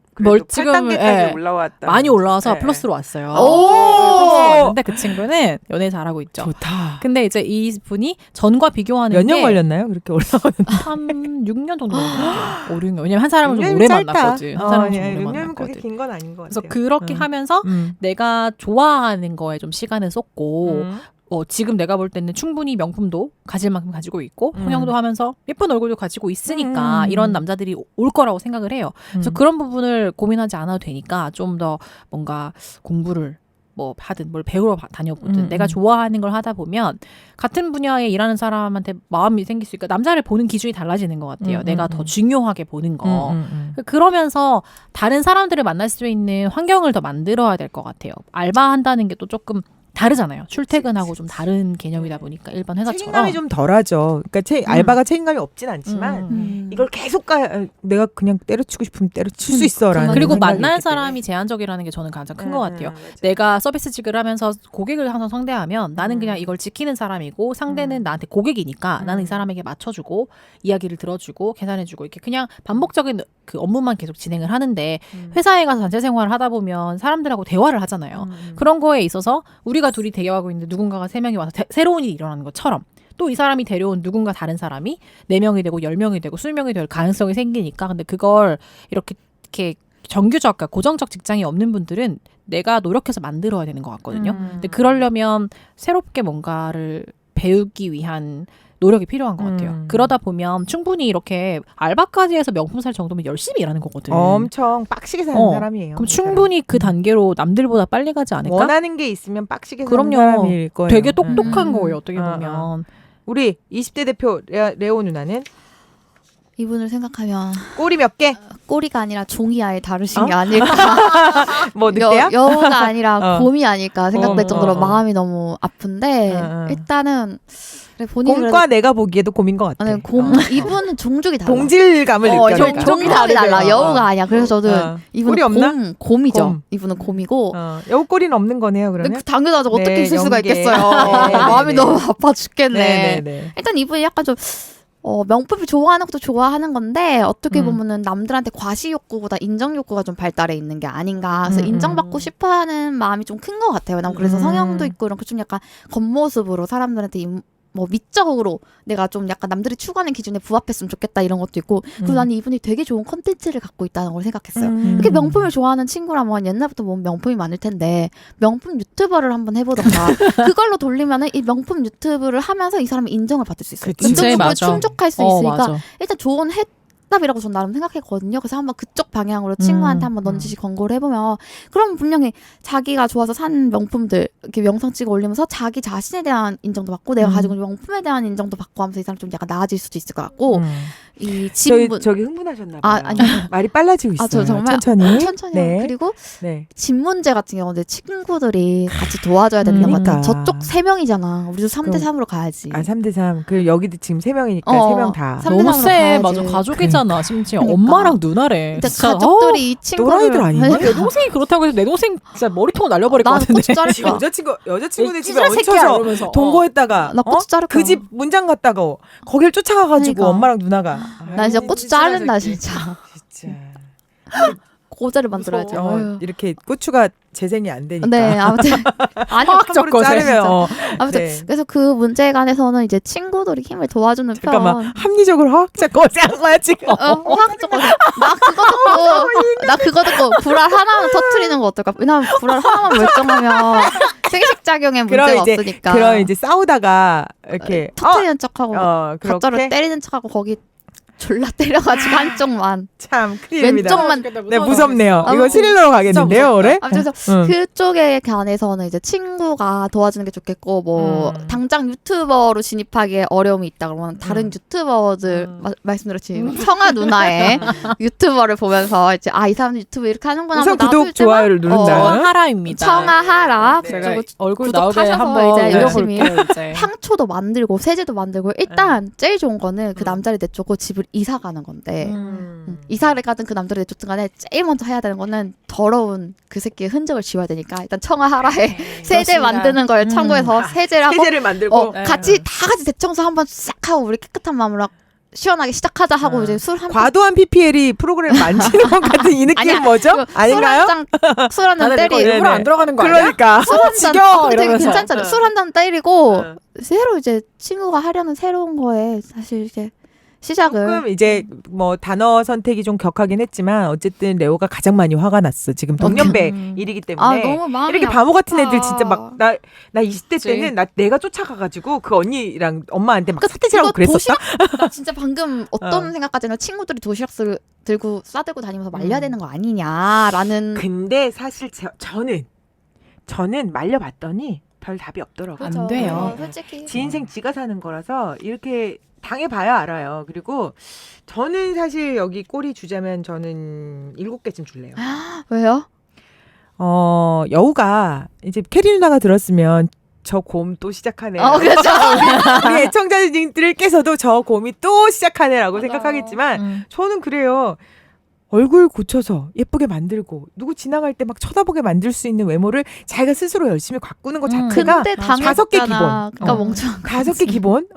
지금 8단계까지 올라왔다. 많이 올라와서 네. 플러스로 왔어요. 오! 근데 그 친구는 연애 잘하고 있죠. 좋다. 근데 이제 이 분이 전과 비교하는 몇 년 게 걸렸나요? 그렇게 올라오는. 한 6년 정도 걸린 것 같아요. 5, 6년. 왜냐면 한 사람은 좀 6년이면 오래 짧다. 만났거든. 한 사람은 좀 오래 6년이면 만났거든. 그렇게 긴 건 아닌 것 그래서 같아요. 그렇게 하면서 내가 좋아하는 거에 좀 시간을 쏟고 지금 내가 볼 때는 충분히 명품도 가질 만큼 가지고 있고 성형도 하면서 예쁜 얼굴도 가지고 있으니까 이런 남자들이 올 거라고 생각을 해요. 그래서 그런 부분을 고민하지 않아도 되니까 좀 더 뭔가 공부를 뭐 하든 뭘 배우러 다녀보든 내가 좋아하는 걸 하다 보면 같은 분야에 일하는 사람한테 마음이 생길 수 있고 남자를 보는 기준이 달라지는 것 같아요. 내가 더 중요하게 보는 거. 그러면서 다른 사람들을 만날 수 있는 환경을 더 만들어야 될 것 같아요. 알바한다는 게 또 조금 다르잖아요. 출퇴근하고 좀 다른 개념이다 보니까 일반 회사처럼. 책임감이 좀 덜하죠. 그러니까 알바가 책임감이 없진 않지만 음. 이걸 계속 내가 그냥 때려치고 싶으면 때려칠 수 있어라는 그리고 생각이 만날 있기 사람이 제한적이라는 게 저는 가장 큰 것 같아요. 맞아. 내가 서비스직을 하면서 고객을 항상 상대하면 나는 그냥 이걸 지키는 사람이고 상대는 나한테 고객이니까 나는 이 사람에게 맞춰주고 이야기를 들어주고 계산해주고 이렇게 그냥 반복적인 그 업무만 계속 진행을 하는데 회사에 가서 단체 생활을 하다 보면 사람들하고 대화를 하잖아요. 그런 거에 있어서 우리가 둘이 대화하고 있는데 누군가가 3명이 와서 새로운 일이 일어나는 것처럼 또 이 사람이 데려온 누군가 다른 사람이 4명이 되고 10명이 되고 20명이 될 가능성이 생기니까 근데 그걸 이렇게 정규적, 그러니까 고정적 직장이 없는 분들은 내가 노력해서 만들어야 되는 것 같거든요. 근데 그러려면 새롭게 뭔가를 배우기 위한 노력이 필요한 것 같아요. 그러다 보면 충분히 이렇게 알바까지 해서 명품 살 정도면 열심히 일하는 거거든. 엄청 빡시게 사는 사람이에요. 그럼 충분히 그 단계로 남들보다 빨리 가지 않을까? 원하는 게 있으면 빡시게 사는 그럼요. 사람일 거예요. 되게 똑똑한 거예요. 어떻게 어, 어. 보면. 우리 20대 대표 레오 누나는 이분을 생각하면 꼬리 몇 개? 꼬리가 아니라 종이 아예 다르신 어? 게 아닐까. 뭐 늑대야? 여우가 아니라 어. 곰이 아닐까 생각될 정도로 어. 마음이 너무 아픈데 어. 일단은 그래, 본인이 곰과 내가 보기에도 곰인 것 같아. 아니, 곰 이분은 종족이 달라. 동질감을 느껴. 종족이 달라. 여우가 아니야. 그래서 저는 꼬리 이분은 없나? 곰이죠. 곰. 이분은 곰이고. 여우 꼬리는 없는 거네요. 근데 그러면. 그 당연하죠. 어떻게 네, 있을 수가 연계. 있겠어요. 네, 마음이 네, 너무 네. 아파 죽겠네. 네네네. 일단 이분이 약간 좀 명품을 좋아하는 것도 좋아하는 건데 어떻게 보면은 남들한테 과시 욕구보다 인정 욕구가 좀 발달해 있는 게 아닌가. 그래서 인정받고 싶어하는 마음이 좀 큰 것 같아요. 난 그래서 성형도 있고 이런 거 좀 약간 겉모습으로 사람들한테 뭐 미적으로 내가 좀 약간 남들이 추구하는 기준에 부합했으면 좋겠다 이런 것도 있고 그리고 나는 이분이 되게 좋은 컨텐츠를 갖고 있다는 걸 생각했어요. 이렇게 명품을 좋아하는 친구라면 옛날부터 뭐 명품이 많을 텐데 명품 유튜버를 한번 해보던가 그걸로 돌리면은 이 명품 유튜브를 하면서 이 사람이 인정을 받을 수 있어요. 그치. 인정 욕구에 맞아. 충족할 수 있으니까 맞아. 일단 좋은 답이라고 전 나름 생각했거든요. 그래서 한번 그쪽 방향으로 친구한테 한번 넌지시 권고를 해보면 그럼 분명히 자기가 좋아서 산 명품들 이렇게 영상 찍어 올리면서 자기 자신에 대한 인정도 받고 내가 가지고 있는 명품에 대한 인정도 받고 하면서 이 사람 좀 약간 나아질 수도 있을 것 같고 이 진분 저기 흥분하셨나 봐요. 아, 아니요. 말이 빨라지고 있어요. 저 정말 천천히. 요 네. 그리고 네. 집 문제 같은 경우는 친구들이 같이 도와줘야 되는 것 그러니까. 같아요. 저쪽 3명이잖아. 우리도 3대3으로 가야지. 3대3. 그 여기도 지금 3명이니까 어, 3명 다. 삼- 너무 3대3으로 세. 가야지. 맞아. 가족이잖아. 심지어 그러니까. 엄마랑 누나래. 근데 진짜, 가족들이 이 친구를 또라이들 아니냐? 내 동생이 그렇다고 해서 내 동생 진짜 머리통을 날려버릴 것 나는 같은데. 고추 자를 거야. 여자친구네 집에 찌질한 새끼야, 얹혀서 이러면서. 동거했다가 나 고추 자를 거야. 그 집 문장 갔다가 거길 쫓아가가지고 그러니까. 엄마랑 누나가 나 진짜 고추 자른다 새끼. 진짜. 진짜 고자를 만들어야지. 어휴. 이렇게 고추가 재생이 안 되니까 네, 아무튼 아니 화학적 함부로 거세. 자르면 아무튼 네. 그래서 그 문제에 관해서는 이제 친구들이 힘을 도와주는 편. 잠깐만 합리적으로 화학적 거세한 거야 지금. 화학적으로 나 그거 듣고 불알 하나만 터트리는 거 어떨까? 왜냐면 불알 하나만 멀쩡하면 생식작용에 문제가 없으니까. 그럼 이제 싸우다가 이렇게 터트리는 척하고 가짜로 그렇게 때리는 척하고 거기 졸라 때려가지고 한쪽만 참 큰일입니다. 왼쪽만 네 무섭네요. 이거 어, 스릴러로 가겠는데요, 무섭다. 올해? 그래서 응. 그쪽에 관해서는 이제 친구가 도와주는 게 좋겠고 뭐 당장 유튜버로 진입하기에 어려움이 있다 그러면 다른 유튜버들 말씀드렸지 청아 누나의 유튜버를 보면서 이제 이 사람 유튜브 이렇게 하는구나 우선 하고 나도 구독 이제 막 좋아요를 누른다. 청하라입니다. 청아하라 제가 그리고 얼굴 나오게 구독하셔서 한번 이제 열심히 올려볼게요. 이제. 향초도 만들고 세제도 만들고 일단 제일 좋은 거는 그 남자를 내쫓고 집을 이사 가는 건데 이사를 가든 그 남자를 내쫓든 간에 제일 먼저 해야 되는 거는 더러운 그 새끼의 흔적을 지워야 되니까 일단 청아하라에 세제 그렇습니다. 만드는 걸 참고해서 세제를 하고 세제를 만들고 네. 같이 다 같이 대청소 한번 싹 하고 우리 깨끗한 마음으로 시원하게 시작하자 하고 이제 술 한 과도한 PPL이 프로그램 만지는 것 같은 이 느낌 아니야. 뭐죠? 아닌가요? 술 한 잔 다들 이거 때리 네, 일부러 네. 안 들어가는 거 아니야? 그러니까 술한잔 지겨워, 되게 이러면서. 괜찮잖아요. 술 한 잔 때리고 어. 새로 이제 친구가 하려는 새로운 거에 사실 이제 시작을 조금 이제 뭐 단어 선택이 좀 격하긴 했지만 어쨌든 레오가 가장 많이 화가 났어. 지금 동년배 일이기 때문에 너무 마음이 이렇게 바보 같은 아파. 애들 진짜 막 나 20대 그치. 때는 내가 쫓아가가지고 그 언니랑 엄마한테 막 그러니까 사태질하고 이거 그랬었다. 나 진짜 방금 어떤 생각까지는 친구들이 도시락 들고 싸들고 다니면서 말려야 되는 거 아니냐라는 근데 사실 저는 말려봤더니 별 답이 없더라고요. 안 돼요. 솔직히 지 인생 지가 사는 거라서 이렇게 당해봐야 알아요. 그리고 저는 사실 여기 꼬리 주자면 저는 7개쯤 줄래요. 왜요? 여우가 이제 캐리 누나가 들었으면 저 곰 또 시작하네. 그렇죠. 우리 애청자님들께서도 저 곰이 또 시작하네라고 생각하겠지만 저는 그래요. 얼굴 고쳐서 예쁘게 만들고 누구 지나갈 때 막 쳐다보게 만들 수 있는 외모를 자기가 스스로 열심히 가꾸는 것 자체가 근데 다섯 개 기본. 그러니까 멍청한 다섯 개 기본.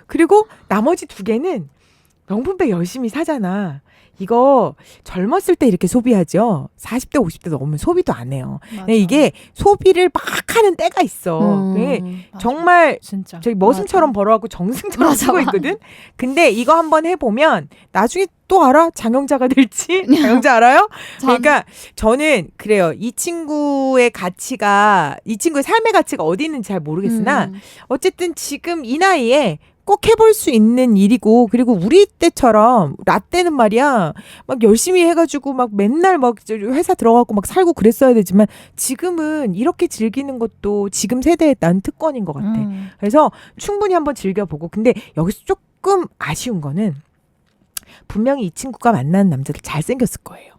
그리고 나머지 2개는 명품백 열심히 사잖아. 이거 젊었을 때 이렇게 소비하죠. 40대 50대 넘으면 소비도 안 해요. 근데 이게 소비를 막 하는 때가 있어. 정말 진짜 저기 머슴처럼 벌어갖고 정승처럼 맞아, 쓰고 있거든. 근데 이거 한번 해보면 나중에 또 알아? 장영자가 될지. 장영자 알아요? 그러니까 저는 그래요. 이 친구의 가치가 이 친구의 삶의 가치가 어디 있는지 잘 모르겠으나 어쨌든 지금 이 나이에 꼭 해볼 수 있는 일이고 그리고 우리 때처럼 라떼는 말이야 막 열심히 해가지고 막 맨날 막 회사 들어가고 막 살고 그랬어야 되지만 지금은 이렇게 즐기는 것도 지금 세대에 난 특권인 것 같아. 그래서 충분히 한번 즐겨보고 근데 여기서 조금 아쉬운 거는 분명히 이 친구가 만나는 남자들 잘생겼을 거예요.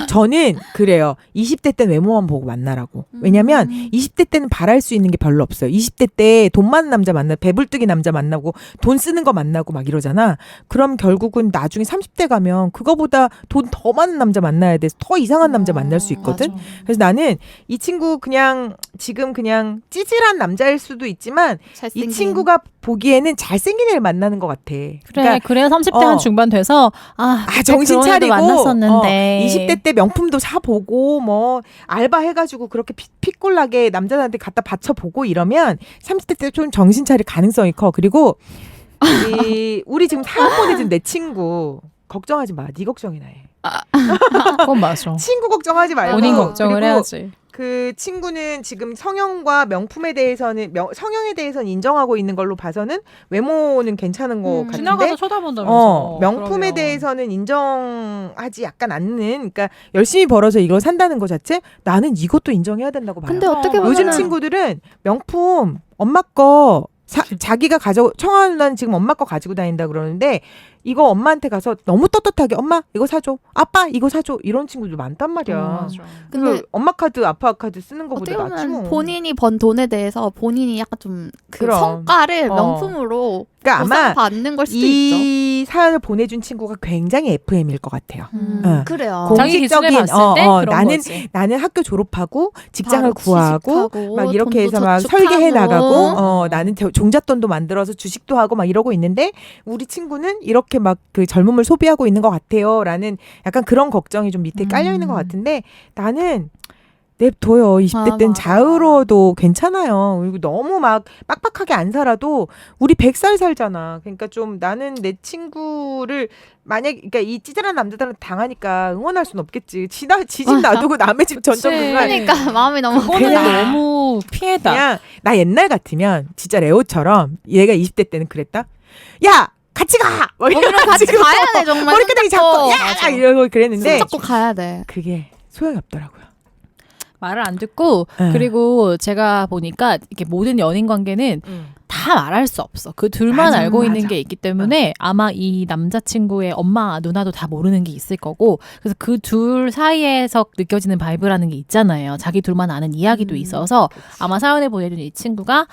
저는 그래요. 20대 때는 외모만 보고 만나라고. 왜냐면 20대 때는 바랄 수 있는 게 별로 없어요. 20대 때 돈 많은 남자 만나고 배불뚝이 남자 만나고 돈 쓰는 거 만나고 막 이러잖아. 그럼 결국은 나중에 30대 가면 그거보다 돈 더 많은 남자 만나야 돼서 더 이상한 남자 만날 수 있거든. 맞아. 그래서 나는 이 친구 그냥 지금 그냥 찌질한 남자일 수도 있지만 이 친구가 보기에는 잘생긴 애를 만나는 것 같아. 그래야 30대 한 중반 돼서 정신 그런 애도 차리고 만났었는데 20대 때 명품도 사보고 뭐 알바 해가지고 그렇게 핏골나게 남자들한테 갖다 바쳐보고 이러면 30대 때 좀 정신 차릴 가능성이 커. 그리고 우리 지금 사연 보내준 내 친구 걱정하지 마. 네 걱정이나 해. 그건 맞아. 친구 걱정하지 말고 본인 걱정을 그리고 해야지. 그 친구는 지금 성형과 명품에 대해서는 성형에 대해서는 인정하고 있는 걸로 봐서는 외모는 괜찮은 것 같은데 지나가서 쳐다본다면서. 명품에 그러면. 대해서는 인정하지 약간 않는 그러니까 열심히 벌어서 이걸 산다는 것 자체 나는 이것도 인정해야 된다고 봐요. 근데 어떻게 보면 요즘 친구들은 명품 엄마 거 자기가 청아 누나는 지금 엄마 거 가지고 다닌다 그러는데 이거 엄마한테 가서 너무 떳떳하게 엄마 이거 사줘 아빠 이거 사줘 이런 친구들 많단 말이야. 맞아. 근데 엄마 카드 아빠 카드 쓰는 어떻게 것보다 낫지 보면 뭐. 본인이 번 돈에 대해서 본인이 약간 좀 그 그럼. 성과를 명품으로 그러니까 아마 받는 걸 수도 있죠. 이 사연을 보내준 친구가 굉장히 FM일 것 같아요. 그래요. 자기 기준에 공식적인 봤을 때 그런 거지. 나는 학교 졸업하고 직장을 바로 구하고 취직하고, 막 이렇게 돈도 해서 막 저축하고. 설계해 나가고 나는 종잣돈도 만들어서 주식도 하고 막 이러고 있는데 우리 친구는 이렇게 막 그 젊음을 소비하고 있는 것 같아요라는 약간 그런 걱정이 좀 밑에 깔려 있는 것 같은데 나는 냅둬요. 20대 땐 맞아. 자유로워도 괜찮아요. 그리고 너무 막 빡빡하게 안 살아도 우리 100살 살잖아. 그러니까 좀 나는 내 친구를 그러니까 이 찌질한 남자들한테 당하니까 응원할 수는 없겠지. 지 집 놔두고 남의 집 전전긍긍. 그러니까 마음이 너무 그거는 그냥- 너무 피해다. 그냥 나 옛날 같으면 진짜 레오처럼 얘가 20대 때는 그랬다. 야 같이 가. 뭐 그럼 같이 이래가지고 가야 돼 정말. 머리끄댕이 잡고 야 맞아. 이러고 그랬는데 손 잡고 가야 돼. 그게 소용이 없더라고요. 말을 안 듣고 그리고 제가 보니까 이렇게 모든 연인 관계는 다 말할 수 없어. 그 둘만 맞아, 알고 있는 맞아. 게 있기 때문에 아마 이 남자친구의 엄마, 누나도 다 모르는 게 있을 거고 그래서 그 둘 사이에서 느껴지는 바이브라는 게 있잖아요. 자기 둘만 아는 이야기도 있어서 아마 사연을 보내준 이 친구가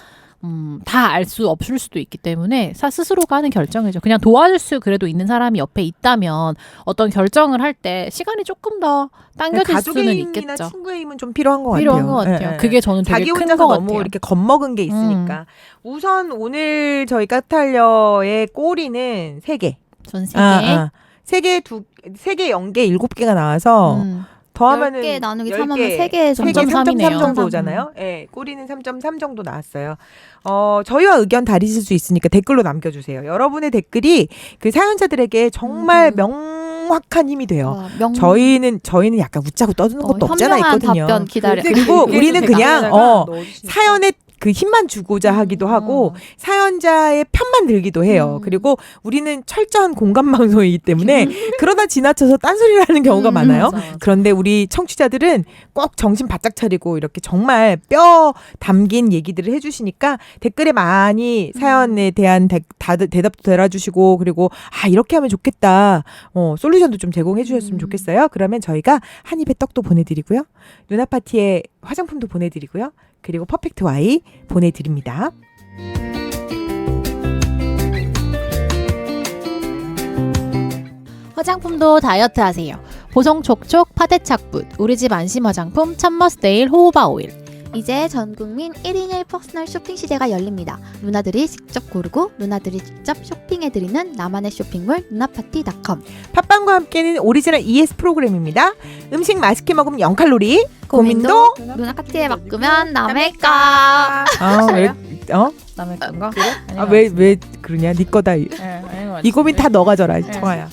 다 알 수 없을 수도 있기 때문에 스스로가 하는 결정이죠. 그냥 도와줄 수 그래도 있는 사람이 옆에 있다면 어떤 결정을 할 때 시간이 조금 더 당겨질 가족의 수는 힘이나 있겠죠. 친구의 힘은 좀 필요한 것 필요한 같아요. 것 같아요. 예, 예. 그게 저는 되게 자기 큰 혼자서 것 너무 같아요. 이렇게 겁먹은 게 있으니까 우선 오늘 저희 까탈려의 꼬리는 3개. 전 세계 3개 0개 7개가 나와서 더하면은 10개 나누기 10개, 3하면 3개 3.3 이네요. 3.3 정도잖아요. 예, 꼬리는 3.3 정도 나왔어요. 저희와 의견 다르실 수 있으니까 댓글로 남겨주세요. 여러분의 댓글이 그 사연자들에게 정말 명확한 힘이 돼요. 저희는 약간 웃자고 떠드는 것도 없잖아 현명한 있거든요. 답변 기다려. 그리고 우리는 그냥 사연에 그 힘만 주고자 하기도 하고 사연자의 편만 들기도 해요. 그리고 우리는 철저한 공감 방송이기 때문에 그러다 지나쳐서 딴소리를 하는 경우가 많아요. 맞아. 그런데 우리 청취자들은 꼭 정신 바짝 차리고 이렇게 정말 뼈 담긴 얘기들을 해주시니까 댓글에 많이 사연에 대한 대답도 달아주시고 그리고 이렇게 하면 좋겠다. 솔루션도 좀 제공해 주셨으면 좋겠어요. 그러면 저희가 한 입에 떡도 보내드리고요. 누나파티에 화장품도 보내드리고요. 그리고 퍼펙트 와이 보내드립니다. 화장품도 다이어트 하세요. 보송 촉촉 파데착붓 우리 집 안심 화장품 참머스데일 호호바 오일. 이제 전 국민 1인 1 퍼스널 쇼핑 시대가 열립니다. 누나들이 직접 고르고 누나들이 직접 쇼핑해드리는 나만의 쇼핑몰 누나파티닷컴. 팟빵과 함께는 오리지널 ES 프로그램입니다. 음식 맛있게 먹으면 0칼로리. 고민도 누나 파티에 맡으면 남의 거. 남의 건가? 왜 그러냐? 네 거다. 이 고민 다 너 가져라, 청아야.